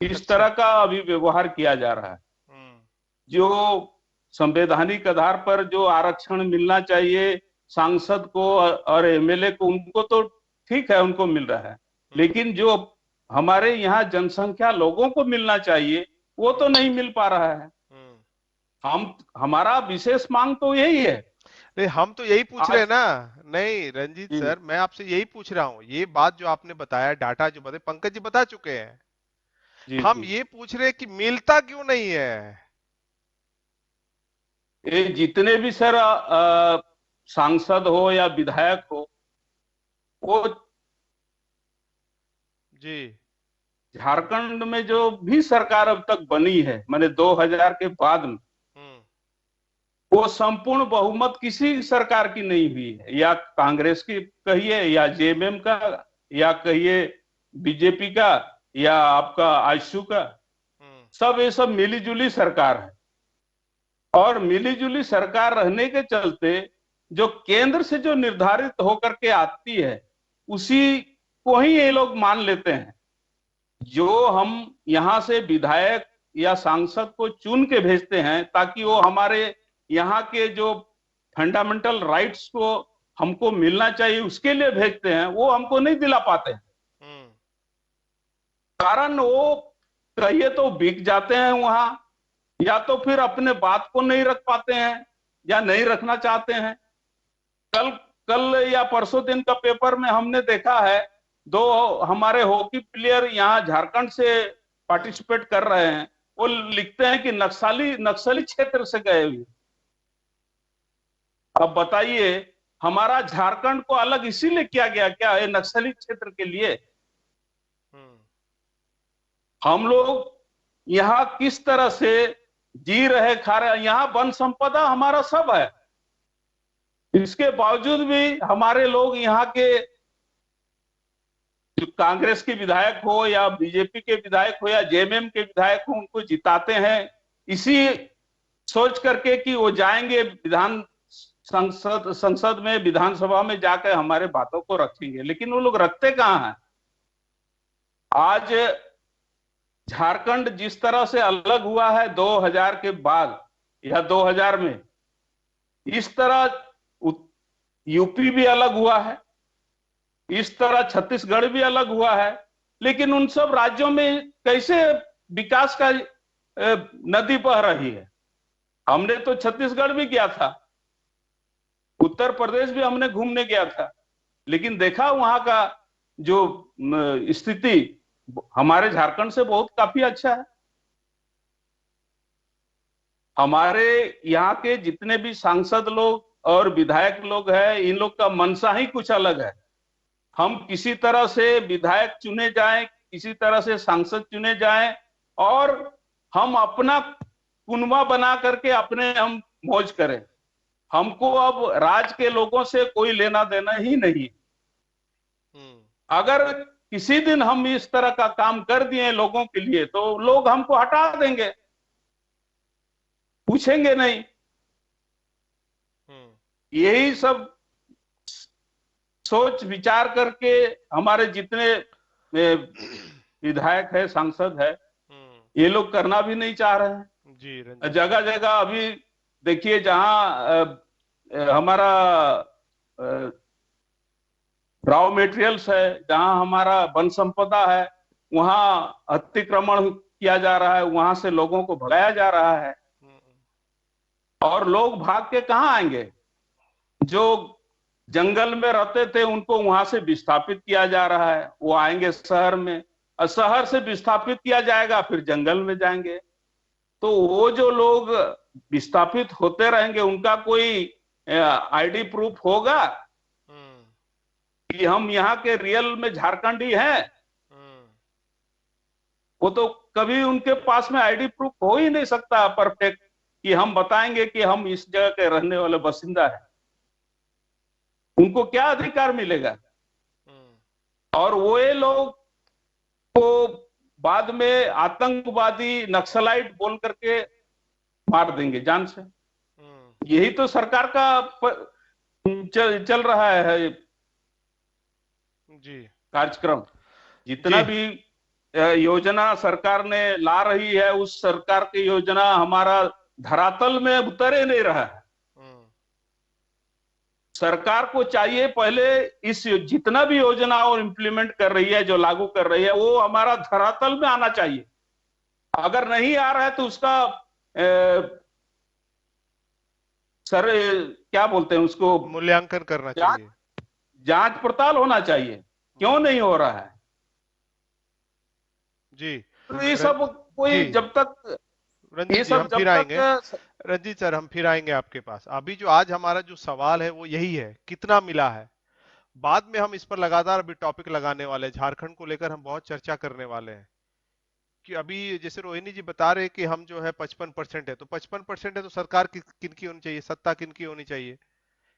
इस तरह का अभी व्यवहार किया जा रहा है। जो संवैधानिक आधार पर जो आरक्षण मिलना चाहिए सांसद को और एमएलए को, उनको तो ठीक है, उनको मिल रहा है, लेकिन जो हमारे यहाँ जनसंख्या लोगों को मिलना चाहिए वो तो नहीं मिल पा रहा है। हमारा विशेष मांग तो यही है। नहीं, हम तो यही पूछ रहे हैं ना। नहीं रंजीत सर, मैं आपसे यही पूछ रहा हूँ। ये बात जो आपने बताया, डाटा जो बताया, पंकज जी बता चुके हैं। हम ये पूछ रहे हैं कि मिलता क्यों नहीं है। ये जितने भी सर सांसद हो या विधायक हो, वो जी झारखंड में जो भी सरकार अब तक बनी है, माने 2000 के बाद में, वो संपूर्ण बहुमत किसी सरकार की नहीं हुई है। या कांग्रेस की कहिए, या जेएमएम का, या कहिए बीजेपी का, या आपका आजसू का, सब ये सब मिली जुली सरकार है। और मिली जुली सरकार रहने के चलते जो केंद्र से जो निर्धारित होकर के आती है, उसी को ही ये लोग मान लेते हैं। जो हम यहां से विधायक या सांसद को चुन के भेजते हैं ताकि वो हमारे यहाँ के जो फंडामेंटल राइट्स को हमको मिलना चाहिए उसके लिए भेजते हैं, वो हमको नहीं दिला पाते हैं। कारण वो कहिए तो बिक जाते हैं वहां, या तो फिर अपने बात को नहीं रख पाते हैं, या नहीं रखना चाहते हैं। कल या परसों दिन का पेपर में हमने देखा है, 2 हमारे हॉकी प्लेयर यहाँ झारखंड से पार्टिसिपेट कर रहे हैं, वो लिखते हैं कि नक्सली क्षेत्र से गए हुए। अब बताइए, हमारा झारखंड को अलग इसीलिए किया गया क्या है? नक्सली क्षेत्र के लिए? हम लोग यहाँ किस तरह से जी रहे, खा रहे, यहाँ वन संपदा हमारा सब है। इसके बावजूद भी हमारे लोग यहाँ के जो कांग्रेस के विधायक हो, या बीजेपी के विधायक हो, या जेएमएम के विधायक हो, उनको जिताते हैं इसी सोच करके कि वो जाएंगे संसद में, विधानसभा में जाकर हमारे बातों को रखेंगे। लेकिन वो लोग रखते कहाँ हैं? आज झारखंड जिस तरह से अलग हुआ है 2000 के बाद या 2000 में, इस तरह यूपी भी अलग हुआ है, इस तरह छत्तीसगढ़ भी अलग हुआ है। लेकिन उन सब राज्यों में कैसे विकास का नदी बह रही है। हमने तो छत्तीसगढ़ भी गया था, उत्तर प्रदेश भी हमने घूमने गया था, लेकिन देखा वहां का जो स्थिति हमारे झारखंड से बहुत काफी अच्छा है। हमारे यहाँ के जितने भी सांसद लोग और विधायक लोग हैं, इन लोग का मनसा ही कुछ अलग है। हम किसी तरह से विधायक चुने जाएं, किसी तरह से सांसद चुने जाएं और हम अपना कुनबा बना करके अपने हम मौज करें। हमको अब राज्य के लोगों से कोई लेना देना ही नहीं। अगर किसी दिन हम इस तरह का काम कर दिए लोगों के लिए तो लोग हमको हटा देंगे, पूछेंगे नहीं। यही सब सोच विचार करके हमारे जितने विधायक है, सांसद है, ये लोग करना भी नहीं चाह रहे हैं। जी जगह जगह अभी देखिए, जहां हमारा रॉ मेटेरियल्स है, जहां हमारा वन संपदा है, वहां अतिक्रमण किया जा रहा है, वहां से लोगों को भगाया जा रहा है और लोग भाग के कहां आएंगे। जो जंगल में रहते थे उनको वहां से विस्थापित किया जा रहा है, वो आएंगे शहर में, और शहर से विस्थापित किया जाएगा, फिर जंगल में जाएंगे। तो वो जो लोग विस्थापित होते रहेंगे उनका कोई आईडी प्रूफ होगा कि हम यहाँ के रियल में झारखंडी हैं? वो तो कभी उनके पास में आईडी प्रूफ हो ही नहीं सकता परफेक्ट कि हम बताएंगे कि हम इस जगह के रहने वाले बासिंदा हैं। उनको क्या अधिकार मिलेगा? और वो ये लोग को बाद में आतंकवादी नक्सलाइट बोल करके मार देंगे जान से। यही तो सरकार का चल रहा है जी कार्यक्रम। जितना भी योजना सरकार ने ला रही है, उस सरकार की योजना हमारा धरातल में उतर ही नहीं रहा है। सरकार को चाहिए पहले इस जितना भी योजना और इम्प्लीमेंट कर रही है, जो लागू कर रही है, वो हमारा धरातल में आना चाहिए। अगर नहीं आ रहा है तो उसका सर क्या बोलते हैं उसको, मूल्यांकन करना चाहिए, जांच पड़ताल होना चाहिए, क्यों नहीं हो रहा है। जी तो ये सब कोई जब तक रंजीत जी हम फिर आएंगे, रंजीत सर हम फिर आएंगे आपके पास। अभी जो आज हमारा जो सवाल है वो यही है, कितना मिला है। बाद में हम इस पर लगातार अभी टॉपिक लगाने वाले हैं, झारखंड को लेकर हम बहुत चर्चा करने वाले हैं कि अभी जैसे रोहिणी जी बता रहे कि हम जो है 55% है, तो 55% है तो सरकार किन की होनी चाहिए, सत्ता किन की होनी चाहिए,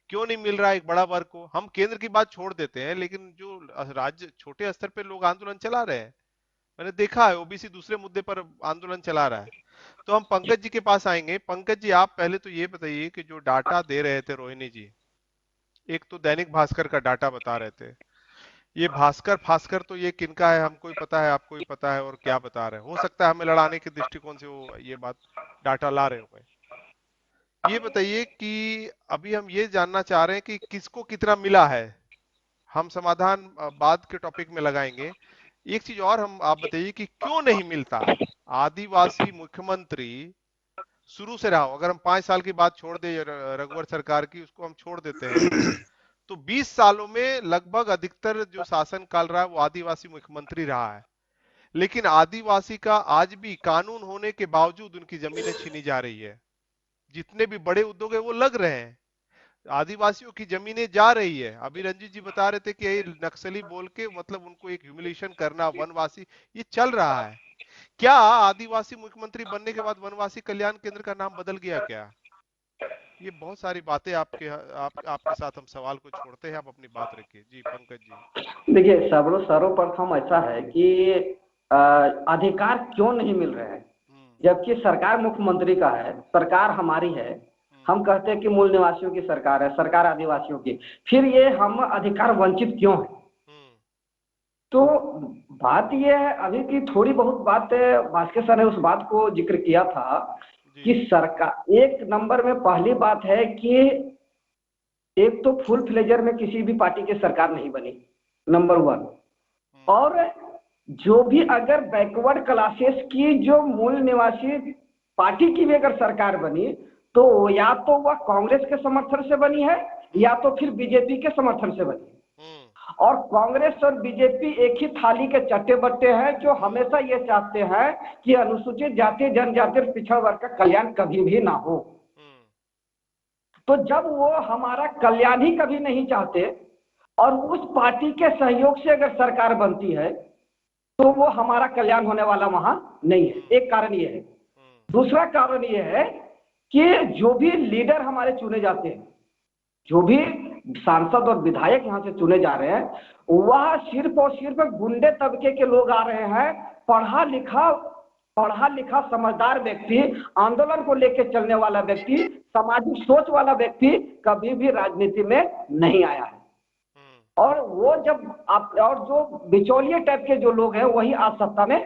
क्यों नहीं मिल रहा है एक बड़ा वर्ग को। हम केंद्र की बात छोड़ देते हैं, लेकिन जो राज्य छोटे स्तर पे लोग आंदोलन चला रहे हैं, मैंने देखा है ओबीसी दूसरे मुद्दे पर आंदोलन चला रहा है। तो हम पंकज जी के पास आएंगे। पंकज जी आप पहले तो ये बताइए कि जो डाटा दे रहे थे रोहिणी जी, एक तो दैनिक भास्कर का डाटा बता रहे थे, ये भास्कर तो ये किनका है हमको ही पता है, आपको ही पता है, और क्या बता रहे हैं, हो सकता है हमें लड़ाने के दृष्टिकोण से वो ये बात डाटा ला रहे हो। ये बताइए कि अभी हम ये जानना चाह रहे हैं कि किसको कितना मिला है। हम समाधान बाद के टॉपिक में लगाएंगे। एक चीज और हम आप बताइए कि क्यों नहीं मिलता। आदिवासी मुख्यमंत्री शुरू से रहा हो, अगर हम 5 साल की बात छोड़ दे रघुवर सरकार की, उसको हम छोड़ देते हैं, तो 20 सालों में लगभग अधिकतर जो शासन काल रहा है वो आदिवासी मुख्यमंत्री रहा है। लेकिन आदिवासी का आज भी कानून होने के बावजूद उनकी जमीनें छीनी जा रही है। जितने भी बड़े उद्योग है वो लग रहे हैं, आदिवासियों की जमीनें जा रही है। अभी रंजीत जी बता रहे थे कि नक्सली बोल के मतलब उनको एक ह्यूमिलेशन करना, वनवासी, ये चल रहा है। क्या आदिवासी मुख्यमंत्री बनने के बाद वनवासी कल्याण केंद्र का नाम बदल गया क्या? ये बहुत सारी बातें आपके साथ हम सवाल को छोड़ते हैं, आप अपनी बात रखिए। जी पंकज जी। देखिए सर्वप्रथम ऐसा है कि अधिकार क्यों नहीं मिल रहे हैं, जबकि सरकार मुख्यमंत्री का है, सरकार हमारी है। हम कहते हैं कि मूल निवासियों की सरकार है, सरकार आदिवासियों की, फिर ये हम अधिकार वंचित क्यों है? तो बात यह है, अभी की थोड़ी बहुत बात भास्कर सर ने उस बात को जिक्र किया था कि सरकार, एक नंबर में पहली बात है कि एक तो फुल फ्लेजर में किसी भी पार्टी की सरकार नहीं बनी, नंबर वन। और जो भी अगर बैकवर्ड क्लासेस की जो मूल निवासी पार्टी की भी अगर सरकार बनी तो या तो वह कांग्रेस के समर्थन से बनी है या तो फिर बीजेपी के समर्थन से बनी है। और कांग्रेस और बीजेपी एक ही थाली के चट्टे बट्टे हैं जो हमेशा ये चाहते हैं कि अनुसूचित जाति जनजाति और पिछड़ा वर्ग का कल्याण कभी भी ना हो। तो जब वो हमारा कल्याण ही कभी नहीं चाहते और उस पार्टी के सहयोग से अगर सरकार बनती है तो वो हमारा कल्याण होने वाला वहां नहीं है। एक कारण ये है। दूसरा कारण ये है कि जो भी लीडर हमारे चुने जाते हैं, जो भी सांसद और विधायक यहाँ से चुने जा रहे हैं, वह सिर्फ और सिर्फ गुंडे तबके के लोग आ रहे हैं। पढ़ा लिखा समझदार व्यक्ति, आंदोलन को लेकर चलने वाला व्यक्ति, सामाजिक सोच वाला व्यक्ति कभी भी राजनीति में नहीं आया है। और वो जब आप और जो बिचौलिए टाइप के जो लोग हैं वही आज सत्ता में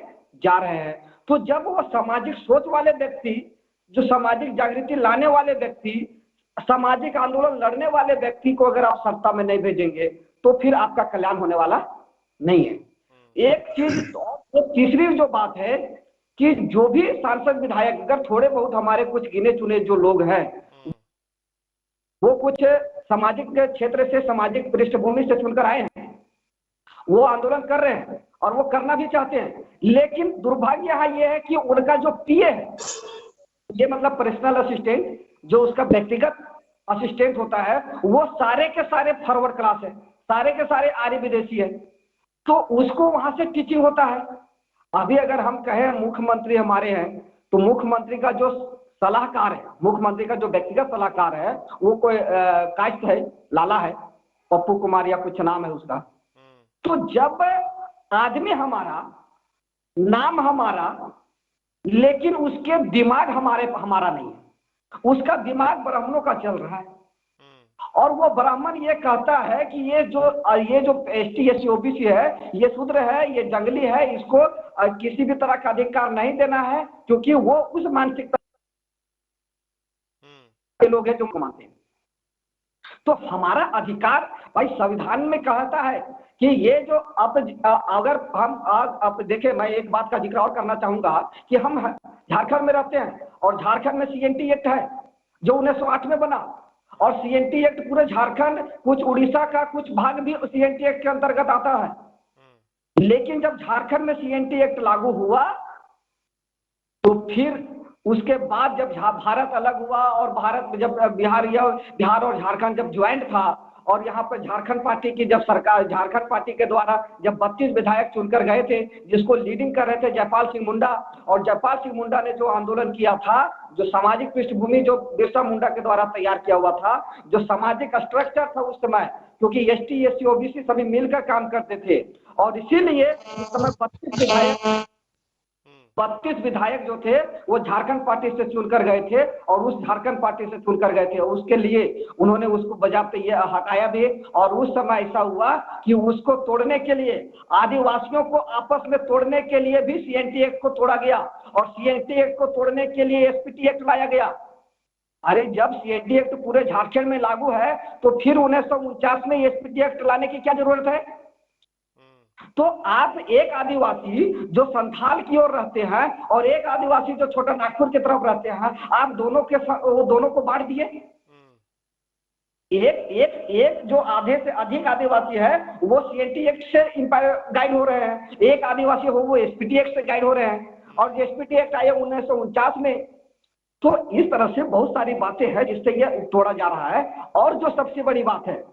जा रहे हैं। तो जब वो सामाजिक सोच वाले व्यक्ति, जो सामाजिक जागृति लाने वाले व्यक्ति, सामाजिक आंदोलन लड़ने वाले व्यक्ति को अगर आप सत्ता में नहीं भेजेंगे तो फिर आपका कल्याण होने वाला नहीं है। एक चीज और तीसरी जो बात है कि जो भी सांसद विधायक अगर थोड़े बहुत हमारे कुछ गिने चुने जो लोग हैं वो कुछ सामाजिक क्षेत्र से, सामाजिक पृष्ठभूमि से चुनकर आए हैं, वो आंदोलन कर रहे हैं और वो करना भी चाहते हैं। लेकिन दुर्भाग्य यहाँ ये है कि उनका जो पीए है, ये मतलब पर्सनल असिस्टेंट, जो उसका व्यक्तिगत असिस्टेंट होता है, वो सारे के सारे फॉरवर्ड क्लास है, सारे के सारे आर्य विदेशी है। तो उसको वहां से टीचिंग होता है। अभी अगर हम कहें मुख्यमंत्री हमारे हैं तो मुख्यमंत्री का जो सलाहकार है, मुख्यमंत्री का जो व्यक्तिगत सलाहकार है वो कोई कास्ट है, लाला है, पप्पू कुमार या कुछ नाम है उसका। तो जब आदमी हमारा, नाम हमारा, लेकिन उसके दिमाग हमारा नहीं है, उसका दिमाग ब्राह्मणों का चल रहा है। और वो ब्राह्मण ये कहता है कि ये जो एसटी एससी ओबीसी है, ये शूद्र है, ये जंगली है, इसको किसी भी तरह का अधिकार नहीं देना है, क्योंकि वो उस मानसिकता के लोग हैं जो मानते हैं। तो हमारा अधिकार भाई संविधान में कहता है कि ये जो अगर हम अब देखें, मैं एक बात का जिक्र और करना चाहूंगा कि हम झारखंड में रहते हैं और झारखंड में सीएनटी एक्ट है जो 1908 में बना, और सीएनटी एक्ट पूरे झारखंड, कुछ उड़ीसा का कुछ भाग भी सीएनटी एक्ट के अंतर्गत आता है। लेकिन जब झारखंड में सीएनटी एक्ट लागू हुआ तो फिर उसके बाद जब भारत अलग हुआ और भारत जब बिहार और झारखंड जब ज्वाइंट था और यहाँ पर झारखंड पार्टी की जब सरकार, झारखंड पार्टी के द्वारा जब 32 विधायक चुनकर गए थे, जिसको लीडिंग कर रहे थे जयपाल सिंह मुंडा, और जयपाल सिंह मुंडा ने जो आंदोलन किया था, जो सामाजिक पृष्ठभूमि जो बिरसा मुंडा के द्वारा तैयार किया हुआ था, जो सामाजिक स्ट्रक्चर था उस समय, क्योंकि एसटी एससी ओबीसी सभी मिलकर काम करते थे, और इसीलिए उस समय 32 विधायक जो थे वो झारखंड पार्टी से चुनकर गए थे, और उस झारखंड पार्टी से चुनकर गए थे, और उसके लिए उन्होंने उसको बजाते ये हटाया भी। और उस समय ऐसा हुआ कि उसको तोड़ने के लिए, आदिवासियों को आपस में तोड़ने के लिए भी सीएनटी एक्ट को तोड़ा गया, और सीएनटी एक्ट को तोड़ने के लिए एसपीटी एक्ट लाया गया। अरे जब सीएनटी एक्ट पूरे झारखंड में लागू है तो फिर 1949 में एसपीटी एक्ट लाने की क्या जरूरत है? तो आप एक आदिवासी जो संथाल की ओर रहते हैं और एक आदिवासी जो छोटा नागपुर की तरफ रहते हैं, आप वो दोनों को बांट दिए। एक जो आधे से अधिक आदिवासी है वो सीएनटी एक्ट से गाइड हो रहे हैं, एक आदिवासी हो वो एसपीटी एक्ट से गाइड हो रहे हैं, और एसपीटी एक्ट आया 1949 में। तो इस तरह से बहुत सारी बातें हैं जिससे ये तोड़ा जा रहा है। और जो सबसे बड़ी बात है,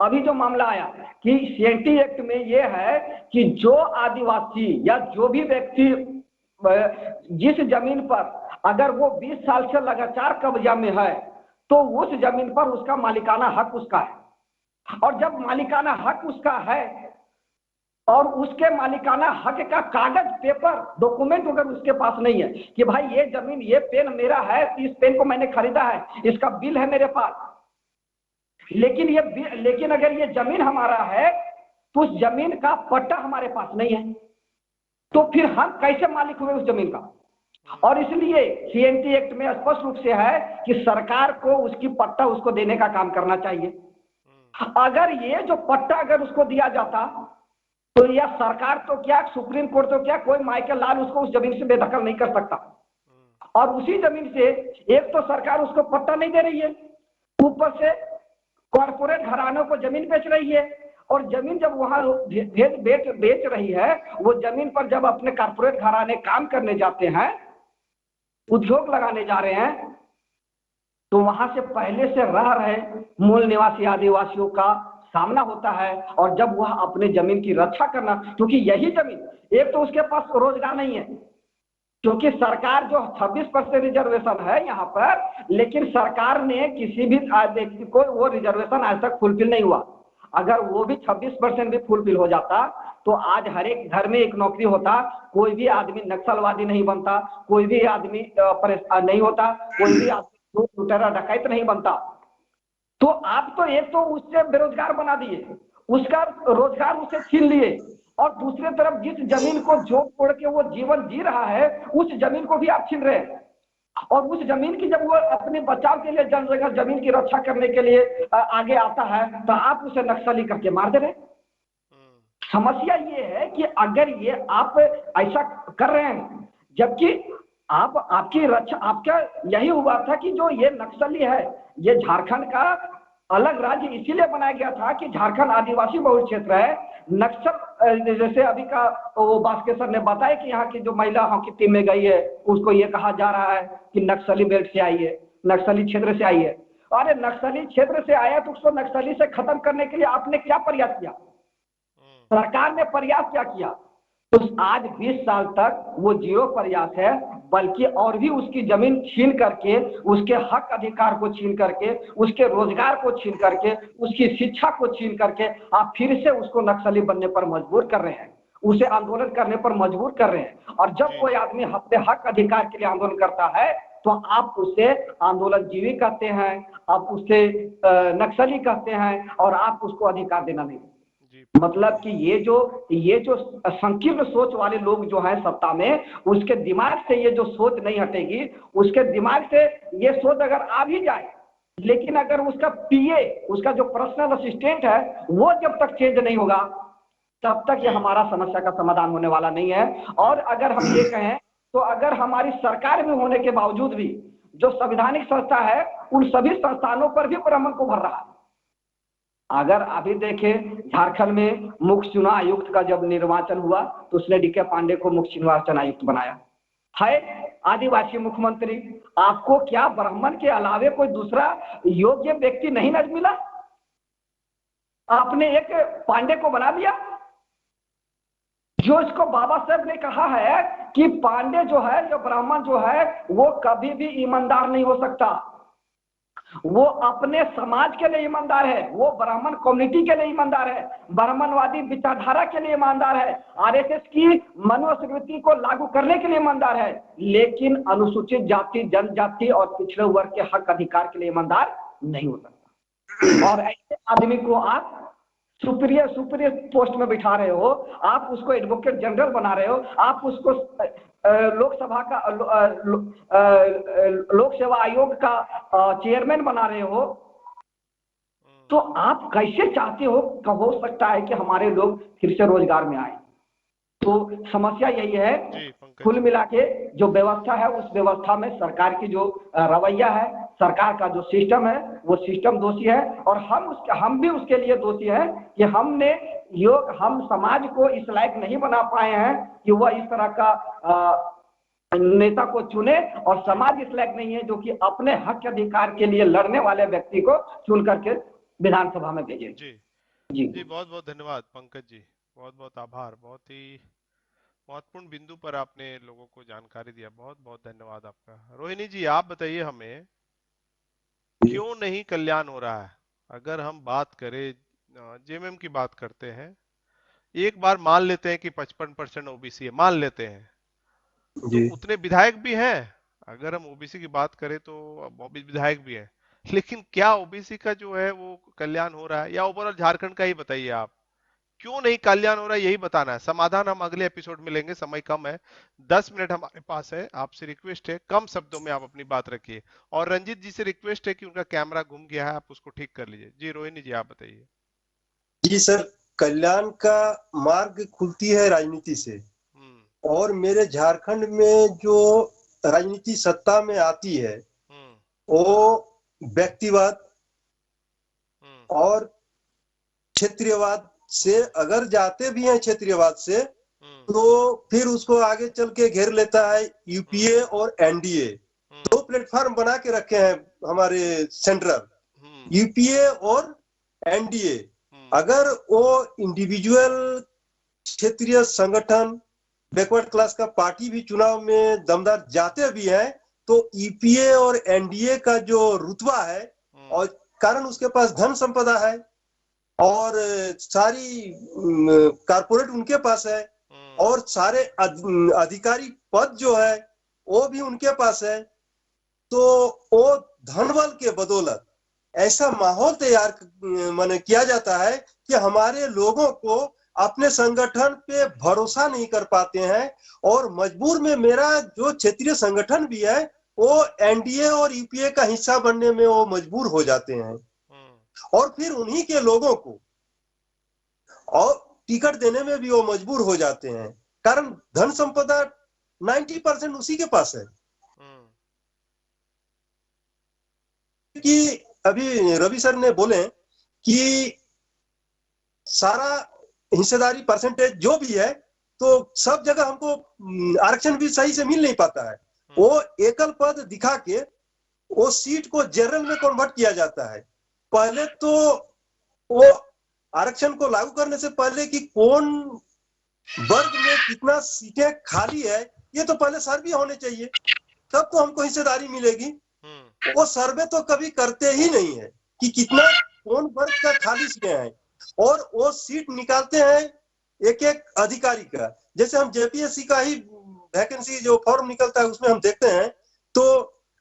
अभी जो मामला आया कि सीएनटी एक्ट में यह है कि जो आदिवासी या जो भी व्यक्ति जिस जमीन पर अगर वो 20 साल से लगातार कब्जा में है तो उस जमीन पर उसका मालिकाना हक उसका है। और जब मालिकाना हक उसका है और उसके मालिकाना हक का कागज, पेपर, डॉक्यूमेंट अगर उसके पास नहीं है कि भाई ये जमीन, ये पेन मेरा है, इस पेन को मैंने खरीदा है, इसका बिल है मेरे पास, लेकिन अगर ये जमीन हमारा है तो उस जमीन का पट्टा हमारे पास नहीं है, तो फिर हम कैसे मालिक हुए उस जमीन का? और इसलिए सीएनटी एक्ट में स्पष्ट रूप से है कि सरकार को उसकी पट्टा उसको देने का काम करना चाहिए। अगर ये जो पट्टा अगर उसको दिया जाता तो यह सरकार तो क्या, सुप्रीम कोर्ट तो क्या, कोई माइकल लाल उसको उस जमीन से बेदखल नहीं कर सकता। और उसी जमीन से एक तो सरकार उसको पट्टा नहीं दे रही है, ऊपर से कॉर्पोरेट घरानों को जमीन बेच रही है, और जमीन जब वहां बेच रही है, वो जमीन पर जब अपने कॉर्पोरेट घराने काम करने जाते हैं, उद्योग लगाने जा रहे हैं, तो वहां से पहले से रह रहे मूल निवासी आदिवासियों का सामना होता है। और जब वह अपने जमीन की रक्षा करना, क्योंकि यही जमीन, एक तो उसके पास रोजगार नहीं है, क्योंकि सरकार जो 26% रिजर्वेशन है यहाँ पर, लेकिन सरकार ने किसी भी व्यक्ति को वो रिजर्वेशन आज तक फुलफिल नहीं हुआ। अगर वो भी 26% भी फुलफिल हो जाता तो आज हर एक घर में एक नौकरी होता, कोई भी आदमी नक्सलवादी नहीं बनता, कोई भी आदमी परेशान नहीं होता, कोई भी आदमी लुटेरा डकैत नहीं बनता। तो आप तो एक तो उससे बेरोजगार बना दिए, उसका रोजगार उसे छीन लिए, और दूसरी तरफ जिस जमीन को जोड़ तोड़ के वो जीवन जी रहा है, उस जमीन को भी आप छीन रहे हैं। और उस जमीन की जब वो अपने बचाव के लिए जमीन की रक्षा करने के लिए आगे आता है, तो आप उसे नक्सली करके मार दे रहे हैं। समस्या ये है कि अगर ये आप ऐसा कर रहे हैं, जबकि आपकी रक्षा, आपका यही हुआ था कि जो ये नक्सली है, ये झारखंड का अलग राज्य इसीलिए बनाया गया था कि झारखंड आदिवासी बहुल क्षेत्र है। नक्सल, जैसे अभी का वो बास्केसर ने बताया कि यहाँ की जो महिला हॉकी टीम में गई है, उसको ये कहा जा रहा है कि नक्सली बेल्ट से आई है, नक्सली क्षेत्र से आई है। अरे नक्सली क्षेत्र से आया तो उसको नक्सली से खत्म करने के लिए आपने क्या प्रयास किया? सरकार ने प्रयास क्या किया? तो आज 20 साल तक वो जीरो प्रयास है, बल्कि और भी उसकी जमीन छीन करके, उसके हक अधिकार को छीन करके, उसके रोजगार को छीन करके, उसकी शिक्षा को छीन करके आप फिर से उसको नक्सली बनने पर मजबूर कर रहे हैं, उसे आंदोलन करने पर मजबूर कर रहे हैं। और जब कोई आदमी अपने हक अधिकार के लिए आंदोलन करता है तो आप उसे आंदोलन जीवी कहते हैं, आप उसे नक्सली कहते हैं, और आप उसको अधिकार देना नहीं। मतलब कि ये जो संकीर्ण सोच वाले लोग जो हैं सत्ता में, उसके दिमाग से ये जो सोच नहीं हटेगी, उसके दिमाग से ये सोच अगर आ भी जाए, लेकिन अगर उसका पीए, उसका जो पर्सनल असिस्टेंट है, वो जब तक चेंज नहीं होगा, तब तक ये हमारा समस्या का समाधान होने वाला नहीं है। और अगर हम ये कहें तो अगर हमारी सरकार में होने के बावजूद भी जो संवैधानिक संस्था है, उन सभी संस्थानों पर भी ब्राह्मण को भर रहा है। अगर अभी देखें, झारखंड में मुख्य चुनाव आयुक्त का जब निर्वाचन हुआ तो उसने डीके पांडे को मुख्य निर्वाचन आयुक्त बनाया है, आदिवासी मुख्यमंत्री। आपको क्या ब्राह्मण के अलावे कोई दूसरा योग्य व्यक्ति नहीं नजर मिला? आपने एक पांडे को बना दिया, जो इसको बाबा साहब ने कहा है कि पांडे जो है, जो ब्राह्मण जो है, वो कभी भी ईमानदार नहीं हो सकता। वो अपने समाज के लिए ईमानदार है, वो ब्राह्मण कम्युनिटी के लिए ईमानदार है, ब्राह्मणवादी विचारधारा के लिए ईमानदार है, आरएसएस की मनुस्मृति को लागू करने के लिए ईमानदार है, लेकिन अनुसूचित जाति, जनजाति और पिछड़े वर्ग के हक अधिकार के लिए ईमानदार नहीं हो सकता। और ऐसे आदमी को आप सुपीरियर पोस्ट में बिठा रहे हो, आप उसको एडवोकेट जनरल बना रहे हो, आप उसको लोकसभा का लोक सेवा आयोग का चेयरमैन बना रहे हो। तो आप कैसे चाहते हो सकता है कि हमारे लोग फिर से रोजगार में आए? तो समस्या यही है, कुल मिला के जो व्यवस्था है, उस व्यवस्था में सरकार की जो रवैया है, सरकार का जो सिस्टम है, वो सिस्टम दोषी है। और हम भी उसके लिए दोषी हैं कि हम समाज को इस लायक नहीं बना पाए हैं कि वह इस तरह का नेता को चुने, और समाज इस लायक नहीं है जो कि अपने हक अधिकार के लिए लड़ने वाले व्यक्ति को चुन करके विधानसभा में भेजे। जी बहुत बहुत धन्यवाद पंकज जी, बहुत बहुत आभार। बहुत ही महत्वपूर्ण बिंदु पर आपने लोगों को जानकारी दिया, बहुत बहुत धन्यवाद आपका। रोहिणी जी, आप बताइए हमें क्यों नहीं कल्याण हो रहा है? अगर हम बात करें, जेएमएम की बात करते हैं, एक बार मान लेते हैं कि 55% ओबीसी है, मान लेते हैं, तो उतने विधायक भी हैं। अगर हम ओबीसी की बात करें तो विधायक भी है, लेकिन क्या ओबीसी का जो है वो कल्याण हो रहा है? या ओवरऑल झारखंड का ही बताइए आप, क्यों नहीं कल्याण हो रहा है, यही बताना है। समाधान हम अगले एपिसोड में लेंगे, समय कम है, 10 मिनट हमारे पास है। आपसे रिक्वेस्ट है कम शब्दों में आप अपनी बात रखिए, और रंजीत जी से रिक्वेस्ट है कि उनका कैमरा घूम गया है, आप उसको ठीक कर लीजिए। जी रोहिणी जी, आप बताइए। जी सर, कल्याण का मार्ग खुलती है राजनीति से, हम्म। और मेरे झारखंड में जो राजनीति सत्ता में आती है हम्म। वो व्यक्तिवाद हम्म। और क्षेत्रीयवाद से, अगर जाते भी हैं क्षेत्रीयवाद से, हम्म। तो फिर उसको आगे चल के घेर लेता है यूपीए और एनडीए। हम्म। दो प्लेटफॉर्म बना के रखे हैं हमारे सेंट्रल, हम्म। यूपीए और एनडीए। हम्म। अगर वो इंडिविजुअल क्षेत्रीय संगठन बैकवर्ड क्लास का पार्टी भी चुनाव में दमदार जाते भी हैं, तो ईपीए और एनडीए का जो रुतबा है, और कारण उसके पास धन संपदा है और सारी कारपोरेट उनके पास है, और सारे अधिकारी पद जो है वो भी उनके पास है, तो वो धनबल के बदौलत ऐसा माहौल तैयार माने किया जाता है कि हमारे लोगों को अपने संगठन पे भरोसा नहीं कर पाते हैं, और मजबूर में मेरा जो क्षेत्रीय संगठन भी है वो एनडीए और यूपीए का हिस्सा बनने में वो मजबूर हो जाते हैं, और फिर उन्हीं के लोगों को और टिकट देने में भी वो मजबूर हो जाते हैं, कारण धन संपदा 90% उसी के पास है। कि अभी रवि सर ने बोले कि सारा हिस्सेदारी परसेंटेज जो भी है, तो सब जगह हमको आरक्षण भी सही से मिल नहीं पाता है। वो एकल पद दिखा के वो सीट को जनरल में कन्वर्ट किया जाता है। पहले तो वो आरक्षण को लागू करने से पहले कि कौन वर्ग में कितना सीटें खाली है, ये तो पहले सर्वे होने चाहिए, तब तो हमको हिस्सेदारी मिलेगी। वो सर्वे तो कभी करते ही नहीं है कि कितना कौन वर्ग का खाली सीटें हैं, और वो सीट निकालते हैं एक एक अधिकारी का। जैसे हम जेपीएससी का ही वैकेंसी जो फॉर्म निकलता है उसमें हम देखते हैं, तो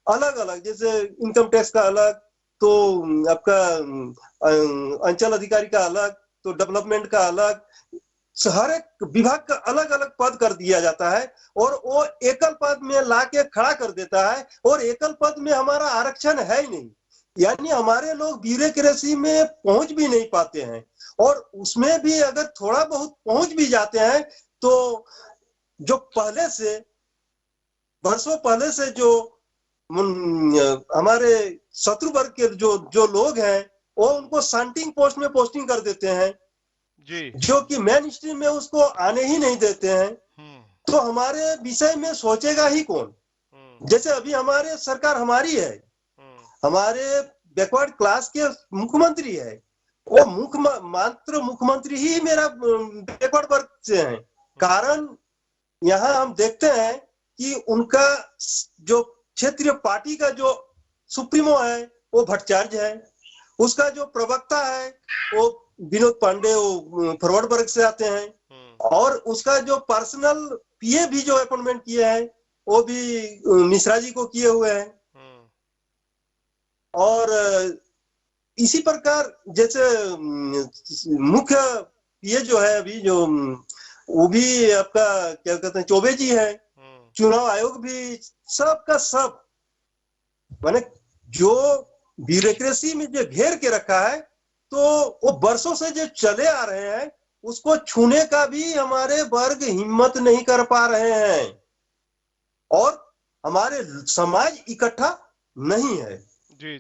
अलग अलग, जैसे इनकम टैक्स का अलग, तो आपका अंचल अधिकारी का अलग, तो डेवलपमेंट का अलग, हर एक विभाग का अलग अलग पद कर दिया जाता है, और वो एकल पद में लाके खड़ा कर देता है, और एकल पद में हमारा आरक्षण है ही नहीं, यानी हमारे लोग ब्यूरोक्रेसी में पहुंच भी नहीं पाते हैं, और उसमें भी अगर थोड़ा बहुत पहुंच भी जाते हैं, तो जो पहले से वर्षों पहले से जो हमारे शत्रु वर्ग के जो जो लोग हैं, वो उनको सांटिंग पोस्ट में पोस्टिंग कर देते हैं जी, जो कि मेन स्ट्रीम में उसको आने ही नहीं देते हैं। तो हमारे विषय में सोचेगा ही कौन? जैसे अभी हमारे सरकार हमारी है, हमारे बैकवर्ड क्लास के मुख्यमंत्री है, वो मात्र मुख्यमंत्री ही मेरा बैकवर्ड वर्ग से है। कारण यहाँ हम देखते हैं कि उनका जो क्षेत्रीय पार्टी का जो सुप्रीमो है वो भट्टाचार्य है, उसका जो प्रवक्ता है वो विनोद पांडे, वो फॉरवर्ड वर्ग से आते हैं, और उसका जो पर्सनल पीए भी जो अपॉइंटमेंट किए हैं वो भी मिश्रा जी को किए हुए हैं। और इसी प्रकार जैसे मुख्य पीए जो है अभी जो वो भी आपका क्या कहते हैं चौबे जी है, चुनाव आयोग भी सबका सब माने जो ब्यूरोक्रेसी में जो घेर के रखा है, तो वो वर्षों से जो चले आ रहे हैं उसको छूने का भी हमारे वर्ग हिम्मत नहीं कर पा रहे हैं, और हमारे समाज इकट्ठा नहीं है।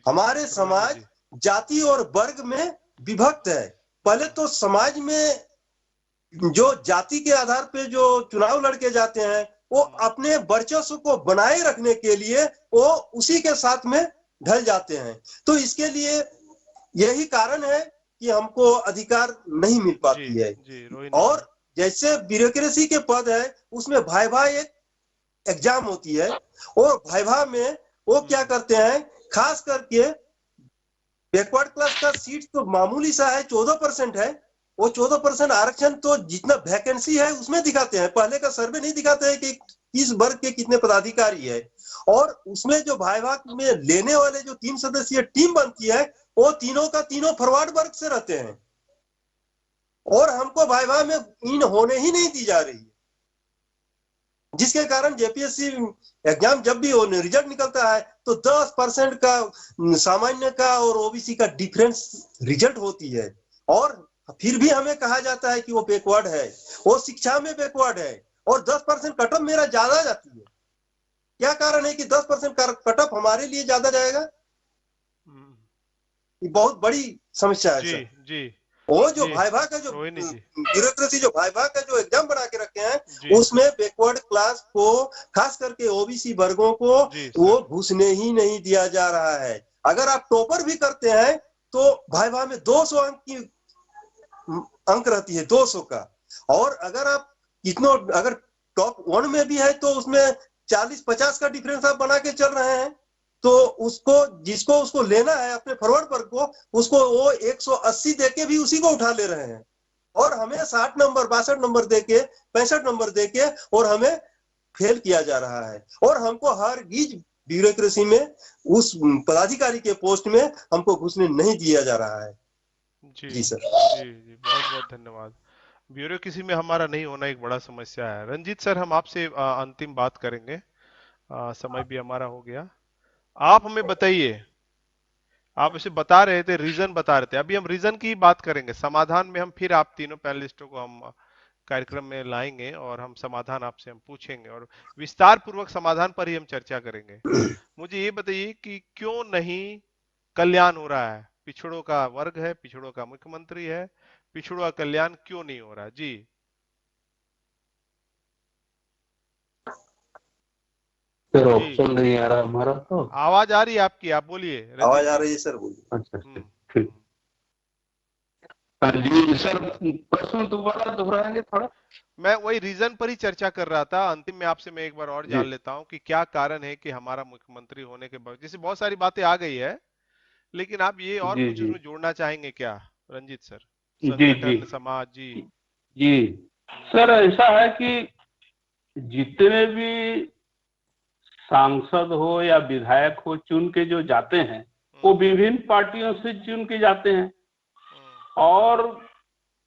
हमारे समाज जाति और वर्ग में विभक्त है। पहले तो समाज में जो जाति के आधार पे जो चुनाव लड़के जाते हैं वो अपने वर्चस्व को बनाए रखने के लिए वो उसी के साथ में ढल जाते हैं। तो इसके लिए यही कारण है कि हमको अधिकार नहीं मिल पाती है। और जैसे ब्यूरोक्रेसी के पद है उसमें वाइवा एक एग्जाम होती है, और वाइवा में वो क्या करते हैं, खास करके बैकवर्ड क्लास का सीट तो मामूली सा है, 14% है। वो 14% आरक्षण तो जितना वैकेंसी है उसमें दिखाते हैं, पहले का सर्वे नहीं दिखाते हैं कि किस वर्ग के कितने पदाधिकारी है। और उसमें जो वाइवा में लेने वाले जो 3 सदस्यीय टीम बनती है वो तीनों का तीनों फॉरवर्ड वर्ग से रहते हैं, और हमको वाइवा में इन होने ही नहीं दी जा रही है, जिसके कारण जेपीएससी एग्जाम जब भी रिजल्ट निकलता है तो 10% का सामान्य का और ओबीसी का डिफरेंस रिजल्ट होती है, और फिर भी हमें कहा जाता है कि वो बैकवर्ड है, वो शिक्षा में बैकवर्ड है, और 10% कट ऑफ मेरा ज्यादा जाती है। क्या कारण है कि 10% कट ऑफ हमारे लिए ज्यादा जाएगा? ये बहुत बड़ी समस्या है सर। जी वो जो जी, वाइवा का जो रोहिणी जी, ब्यूरोक्रेसी जो वाइवा का जो एग्जाम बना के रखे हैं उसमें बैकवर्ड क्लास को, खास करके ओबीसी वर्गों को वो घुसने ही नहीं दिया जा रहा है। अगर आप टॉपर भी करते हैं तो वाइवा में 200 अंक की अंक रहती है, 200 का, और अगर आप कितनों अगर टॉप 1 में भी है तो उसमें 40-50 का डिफरेंस आप बना के चल रहे हैं, तो उसको जिसको उसको लेना है अपने फॉरवर्ड वर्ग को, उसको वो 180 देके भी उसी को उठा ले रहे हैं, और हमें 60 नंबर 62 नंबर देके 65 नंबर देके और हमें फेल किया जा रहा है, और हमको हर गिज ब्यूरोक्रेसी में उस पदाधिकारी के पोस्ट में हमको घुसने नहीं दिया जा रहा है। जी सर। जी बहुत बहुत धन्यवाद। ब्यूरोक्रेसी में हमारा नहीं होना एक बड़ा समस्या है। रंजीत सर, हम आपसे अंतिम बात करेंगे, समय भी हमारा हो गया। आप हमें बताइए, आप इसे बता रहे थे, रीजन बता रहे थे, अभी हम रीजन की बात करेंगे। समाधान में हम फिर आप तीनों पैनलिस्टों को हम कार्यक्रम में लाएंगे और हम समाधान आपसे हम पूछेंगे और विस्तार पूर्वक समाधान पर ही हम चर्चा करेंगे। मुझे ये बताइए कि क्यों नहीं कल्याण हो रहा है? पिछड़ों का वर्ग है, पिछड़ों का मुख्यमंत्री है, पिछड़ों का कल्याण क्यों नहीं हो रहा? जी सर ऑप्शन नहीं आ रहा हमारा, तो आवाज आ रही है आपकी, आप बोलिए। आवाज आ रही है सर, बोलिए। अच्छा ठीक। जी सर, प्रश्न दोबारा दोहराएंगे थोड़ा। मैं वही रीजन पर ही चर्चा कर रहा था। अंतिम में आपसे मैं एक बार और जान लेता हूं कि क्या कारण है कि हमारा मुख्यमंत्री होने के बाद, जैसे बहुत सारी बातें आ गई है, लेकिन आप ये और कुछ उसमें जोड़ना चाहेंगे क्या रंजीत सर? संगठन, समाज। जी जी सर, ऐसा है कि जितने भी सांसद हो या विधायक हो चुन के जो जाते हैं वो विभिन्न पार्टियों से चुन के जाते हैं, और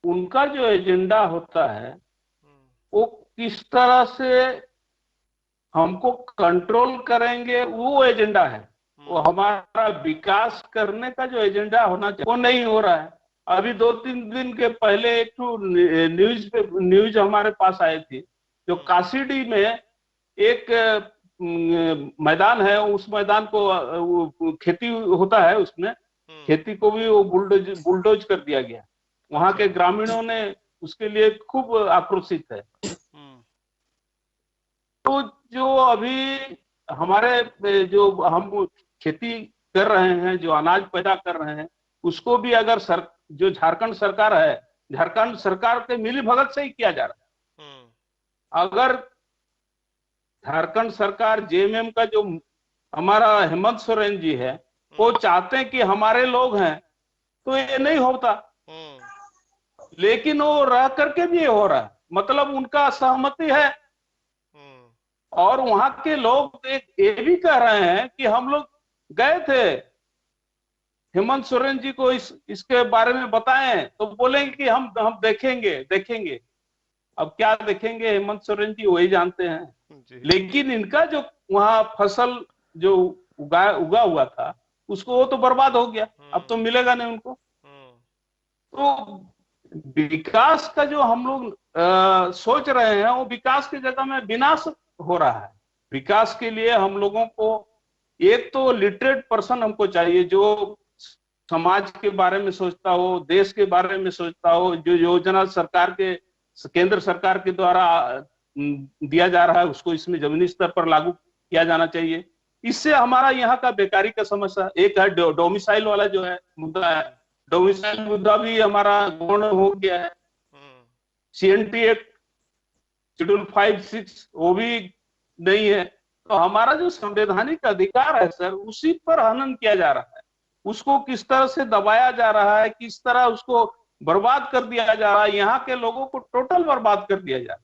उनका जो एजेंडा होता है वो किस तरह से हमको कंट्रोल करेंगे, वो एजेंडा है। वो हमारा विकास करने का जो एजेंडा होना चाहिए वो नहीं हो रहा है। अभी 2-3 दिन के पहले एक न्यूज हमारे पास आई थी, जो काशीडीह में एक मैदान है, उस मैदान को खेती होता है, उसमें खेती को भी वो बुलडोज कर दिया गया। वहां के ग्रामीणों ने उसके लिए खूब आक्रोशित है। तो जो अभी हमारे जो हम खेती कर रहे हैं, जो अनाज पैदा कर रहे हैं, उसको भी अगर जो झारखंड सरकार है, झारखंड सरकार के मिली भगत से ही किया जा रहा है। अगर झारखंड सरकार जेएमएम का जो हमारा हेमंत सोरेन जी है वो चाहते हैं कि हमारे लोग हैं तो ये नहीं होता, लेकिन वो रह करके भी ये हो रहा है, मतलब उनका सहमति है। और वहां के लोग ये भी कह रहे हैं कि हम लोग गए थे हेमंत सोरेन जी को इसके बारे में बताएं तो बोलेंगे कि हम देखेंगे। अब क्या देखेंगे हेमंत सोरेन जी वही जानते हैं। लेकिन इनका जो वहां फसल जो उगा हुआ था उसको वो तो बर्बाद हो गया, अब तो मिलेगा नहीं उनको। तो विकास का जो हम लोग सोच रहे हैं वो विकास की जगह में विनाश हो रहा है। विकास के लिए हम लोगों को एक तो लिटरेट पर्सन हमको चाहिए, जो समाज के बारे में सोचता हो, देश के बारे में सोचता हो, जो योजना केंद्र सरकार के द्वारा दिया जा रहा है उसको इसमें जमीनी स्तर पर लागू किया जाना चाहिए। इससे हमारा यहाँ का बेकारी का समस्या एक है, डोमिसाइल वाला जो है मुद्दा है, डोमिसाइल मुद्दा भी हमारा गौण हो गया है। CNT एक्ट शेड्यूल 5-6 वो भी नहीं है। तो हमारा जो संवैधानिक अधिकार है सर, उसी पर हनन किया जा रहा है। उसको किस तरह से दबाया जा रहा है, किस तरह उसको बर्बाद कर दिया जा रहा है, यहाँ के लोगों को टोटल बर्बाद कर दिया जा रहा है।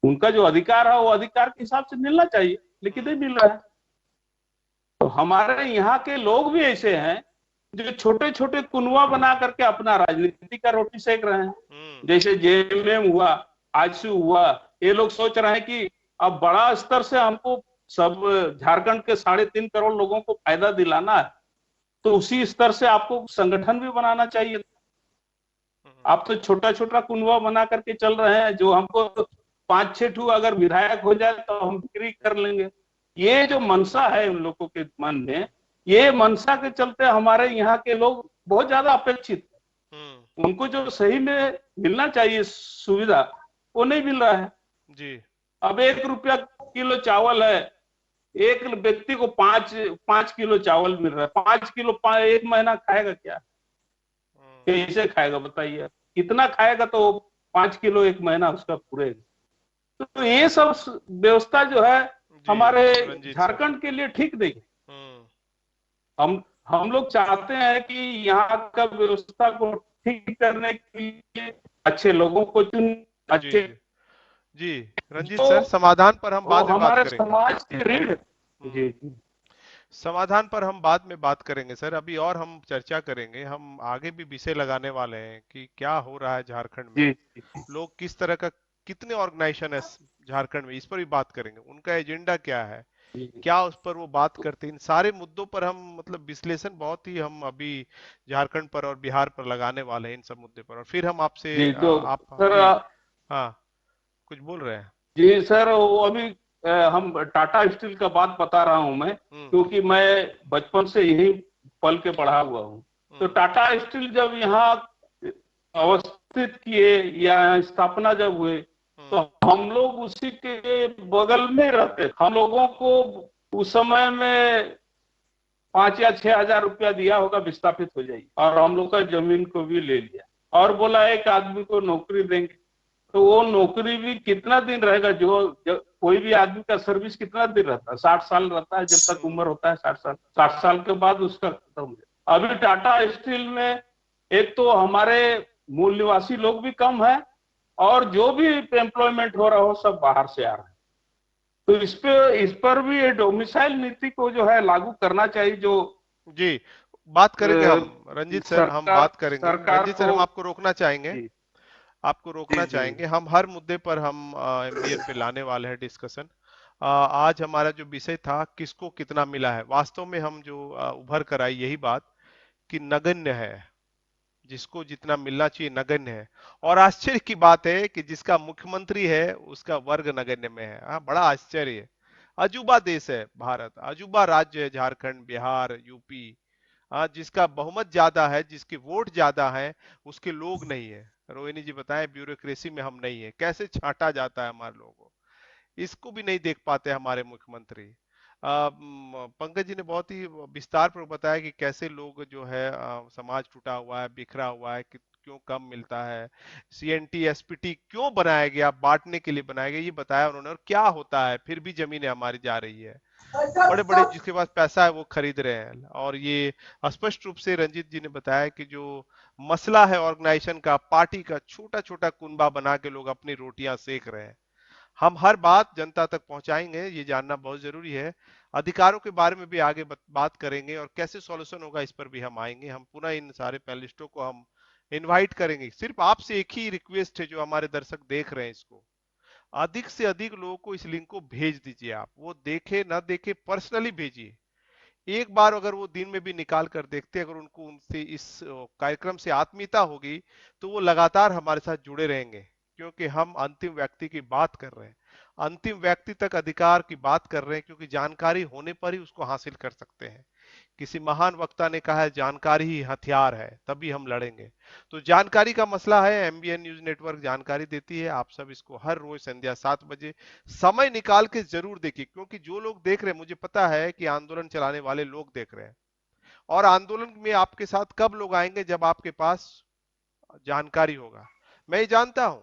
उनका जो अधिकार है वो अधिकार के हिसाब से मिलना चाहिए, लेकिन नहीं मिल रहा है। तो हमारे यहाँ के लोग भी ऐसे हैं जो छोटे छोटे कुनवा बना करके अपना राजनीति का रोटी सेक रहे हैं। जैसे जेएमएम हुआ, आजसू हुआ, ये लोग सोच रहे हैं कि अब बड़ा स्तर से हमको सब झारखंड के 3.5 करोड़ लोगों को फायदा दिलाना है, तो उसी स्तर से आपको संगठन भी बनाना चाहिए। आप तो छोटा छोटा कुनवा बना करके चल रहे हैं, जो हमको 5-6 ठू अगर विधायक हो जाए तो हम बिक्री कर लेंगे। ये जो मनसा है उन लोगों के मन में, ये मनसा के चलते हमारे यहाँ के लोग बहुत ज्यादा अपेक्षित, उनको जो सही में मिलना चाहिए सुविधा वो नहीं मिल रहा है जी। अब 1 रुपया किलो चावल है, एक व्यक्ति को 5 किलो चावल मिल रहा है। 5 किलो एक महीना खाएगा क्या? कैसे खाएगा बताइए? कितना खाएगा तो 5 किलो एक महीना उसका पूरेगा? तो ये सब व्यवस्था जो है हमारे झारखंड के लिए ठीक नहीं है। हम लोग चाहते हैं कि यहाँ का व्यवस्था को ठीक करने के लिए अच्छे लोगों को चुन, अच्छे जी रंजीत सर, समाधान पर हम बाद में बात हमारे करेंगे। समाज की रीढ़, जी समाधान पर हम बाद में बात करेंगे सर, अभी और हम चर्चा करेंगे। हम आगे भी विषय लगाने वाले हैं कि क्या हो रहा है झारखंड में, लोग किस तरह का, कितने ऑर्गेनाइजेशन है झारखंड में, इस पर भी बात करेंगे। उनका एजेंडा क्या है, क्या उस पर वो बात करते हैं, इन सारे मुद्दों पर हम मतलब विश्लेषण बहुत ही हम अभी झारखंड पर और बिहार पर लगाने वाले हैं, इन सब मुद्दे पर। और फिर हम आपसे आप सर, हाँ कुछ बोल रहे हैं? जी सर, वो अभी हम टाटा स्टील का बात बता रहा हूं मैं, क्योंकि मैं बचपन से यही पल के पढ़ा हुआ हूं। तो टाटा स्टील जब यहाँ अवस्थित किए या स्थापना जब हुए, तो हम लोग उसी के बगल में रहते। हम लोगों को उस समय में 5 या 6 हजार रुपया दिया होगा, विस्थापित हो जाइए, और हम लोग का जमीन को भी ले लिया और बोला एक आदमी को नौकरी देंगे। तो वो नौकरी भी कितना दिन रहेगा? जो कोई भी आदमी का सर्विस कितना दिन रहता है? 60 साल रहता है, जब तक उम्र होता है 60 साल। 60 साल के बाद उसका खत्म हो गया। अभी टाटा स्टील में एक तो हमारे मूल निवासी लोग भी कम है, और जो भी एम्प्लॉयमेंट हो रहा हो सब बाहर से आ रहा है। तो इस पर भी डोमिसाइल नीति को जो है लागू करना चाहिए। जो जी बात करेंगे हम रंजीत सर, हम बात करेंगे रंजीत सर, हम आपको रोकना चाहेंगे, आपको रोकना चाहेंगे। हम हर मुद्दे पर हम एमबीएन पे लाने वाले हैं डिस्कशन। आज हमारा जो विषय था किसको कितना मिला है, वास्तव में हम जो उभर कर आई यही बात कि नगण्य है, जिसको जितना मिलना चाहिए नगण्य है। और आश्चर्य की बात है कि जिसका मुख्यमंत्री है उसका वर्ग नगण्य में है। बड़ा आश्चर्य है। अजूबा देश है भारत, अजूबा राज्य है झारखंड, बिहार, यूपी। जिसका बहुमत ज्यादा है, जिसके वोट ज्यादा है, उसके लोग नहीं है। रोहिणी जी बताएं, ब्यूरोक्रेसी में हम नहीं है, कैसे छांटा जाता है हमारे लोगों को, इसको भी नहीं देख पाते हमारे मुख्यमंत्री। पंकज जी ने बहुत ही विस्तार पर बताया कि कैसे लोग जो है समाज टूटा हुआ है, बिखरा हुआ है, कि क्यों कम मिलता है, सीएनटी एसपीटी क्यों बनाया गया, बांटने के लिए बनाया गया, ये बताया उन्होंने। और क्या होता है, फिर भी जमीनें हमारी जा रही है, बड़े बड़े जिसके पास पैसा है वो खरीद रहे हैं। और ये स्पष्ट रूप से रंजीत जी ने बताया कि जो मसला है ऑर्गेनाइजेशन का, पार्टी का, छोटा छोटा कुनबा बना के लोग अपनी रोटियां सेक रहे हैं। हम हर बात जनता तक पहुंचाएंगे, ये जानना बहुत जरूरी है। अधिकारों के बारे में भी आगे बात करेंगे, और कैसे सॉल्यूशन होगा इस पर भी हम आएंगे। हम पुनः इन सारे पैनलिस्टों को हम इनवाइट करेंगे। सिर्फ आपसे एक ही रिक्वेस्ट है, जो हमारे दर्शक देख रहे हैं इसको, अधिक से अधिक लोगों को इस लिंक को भेज दीजिए। आप वो देखे ना देखे, पर्सनली भेजिए। एक बार अगर वो दिन में भी निकाल कर देखते, अगर उनको उनसे इस कार्यक्रम से आत्मीयता होगी, तो वो लगातार हमारे साथ जुड़े रहेंगे। क्योंकि हम अंतिम व्यक्ति की बात कर रहे हैं, अंतिम व्यक्ति तक अधिकार की बात कर रहे हैं, क्योंकि जानकारी होने पर ही उसको हासिल कर सकते हैं। किसी महान वक्ता ने कहा है, जानकारी ही हथियार है, तभी हम लड़ेंगे। तो जानकारी का मसला है, एमबीएन न्यूज नेटवर्क जानकारी देती है। आप सब इसको हर रोज संध्या 7 बजे समय निकाल के जरूर देखिए, क्योंकि जो लोग देख रहे हैं, मुझे पता है कि आंदोलन चलाने वाले लोग देख रहे हैं। और आंदोलन में आपके साथ कब लोग आएंगे? जब आपके पास जानकारी होगा। मैं ये जानता हूं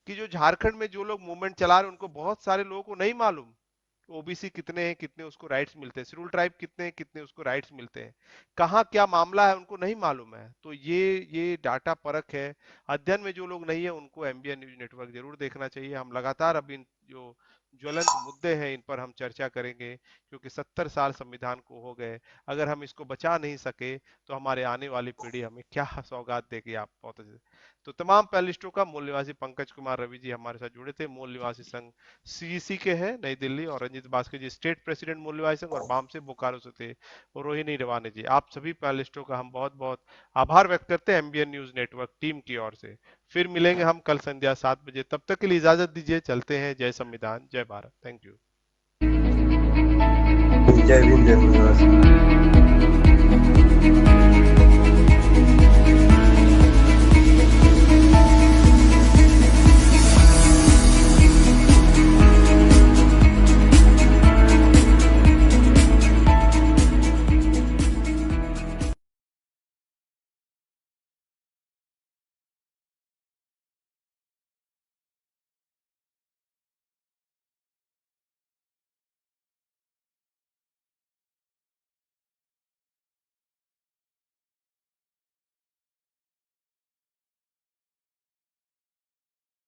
कि जो झारखंड में जो लोग मूवमेंट चला रहे हैं, उनको बहुत सारे लोगों को नहीं मालूम ओबीसी कितने हैं, कितने उसको राइट्स मिलते हैं, शेड्यूल ट्राइब कितने हैं, कितने उसको राइट्स मिलते हैं, कहाँ क्या मामला है, उनको नहीं मालूम है। तो ये डाटा परख है। अध्ययन में जो लोग नहीं है, उनको एमबीएन न्यूज नेटवर्क जरूर देखना चाहिए। हम लगातार अब इन जो ज्वलंत मुद्दे हैं, इन पर हम चर्चा करेंगे, क्योंकि 70 साल संविधान को हो गए। अगर हम इसको बचा नहीं सके तो हमारे आने वाली पीढ़ी हमें क्या सौगात देगी, आप बहुत अच्छे। तो तमाम पैनलिस्टों का, मूल निवासी पंकज कुमार रवि जी हमारे साथ जुड़े थे, मूल निवासी संघ सीईसी के हैं नई दिल्ली, और रंजीत भास्कर जी स्टेट प्रेसिडेंट मूल निवासी संघ, और बाम से बोकारो से थे और रोहिणी रवानी जी। आप सभी पैनलिस्टों का हम बहुत बहुत आभार व्यक्त करते हैं एमबीएन न्यूज नेटवर्क टीम की ओर से। फिर मिलेंगे हम कल संध्या 7 बजे, तब तक के लिए इजाजत दीजिए, चलते हैं। जय संविधान, जय भारत, थैंक यू। जय भीम, जय भीम।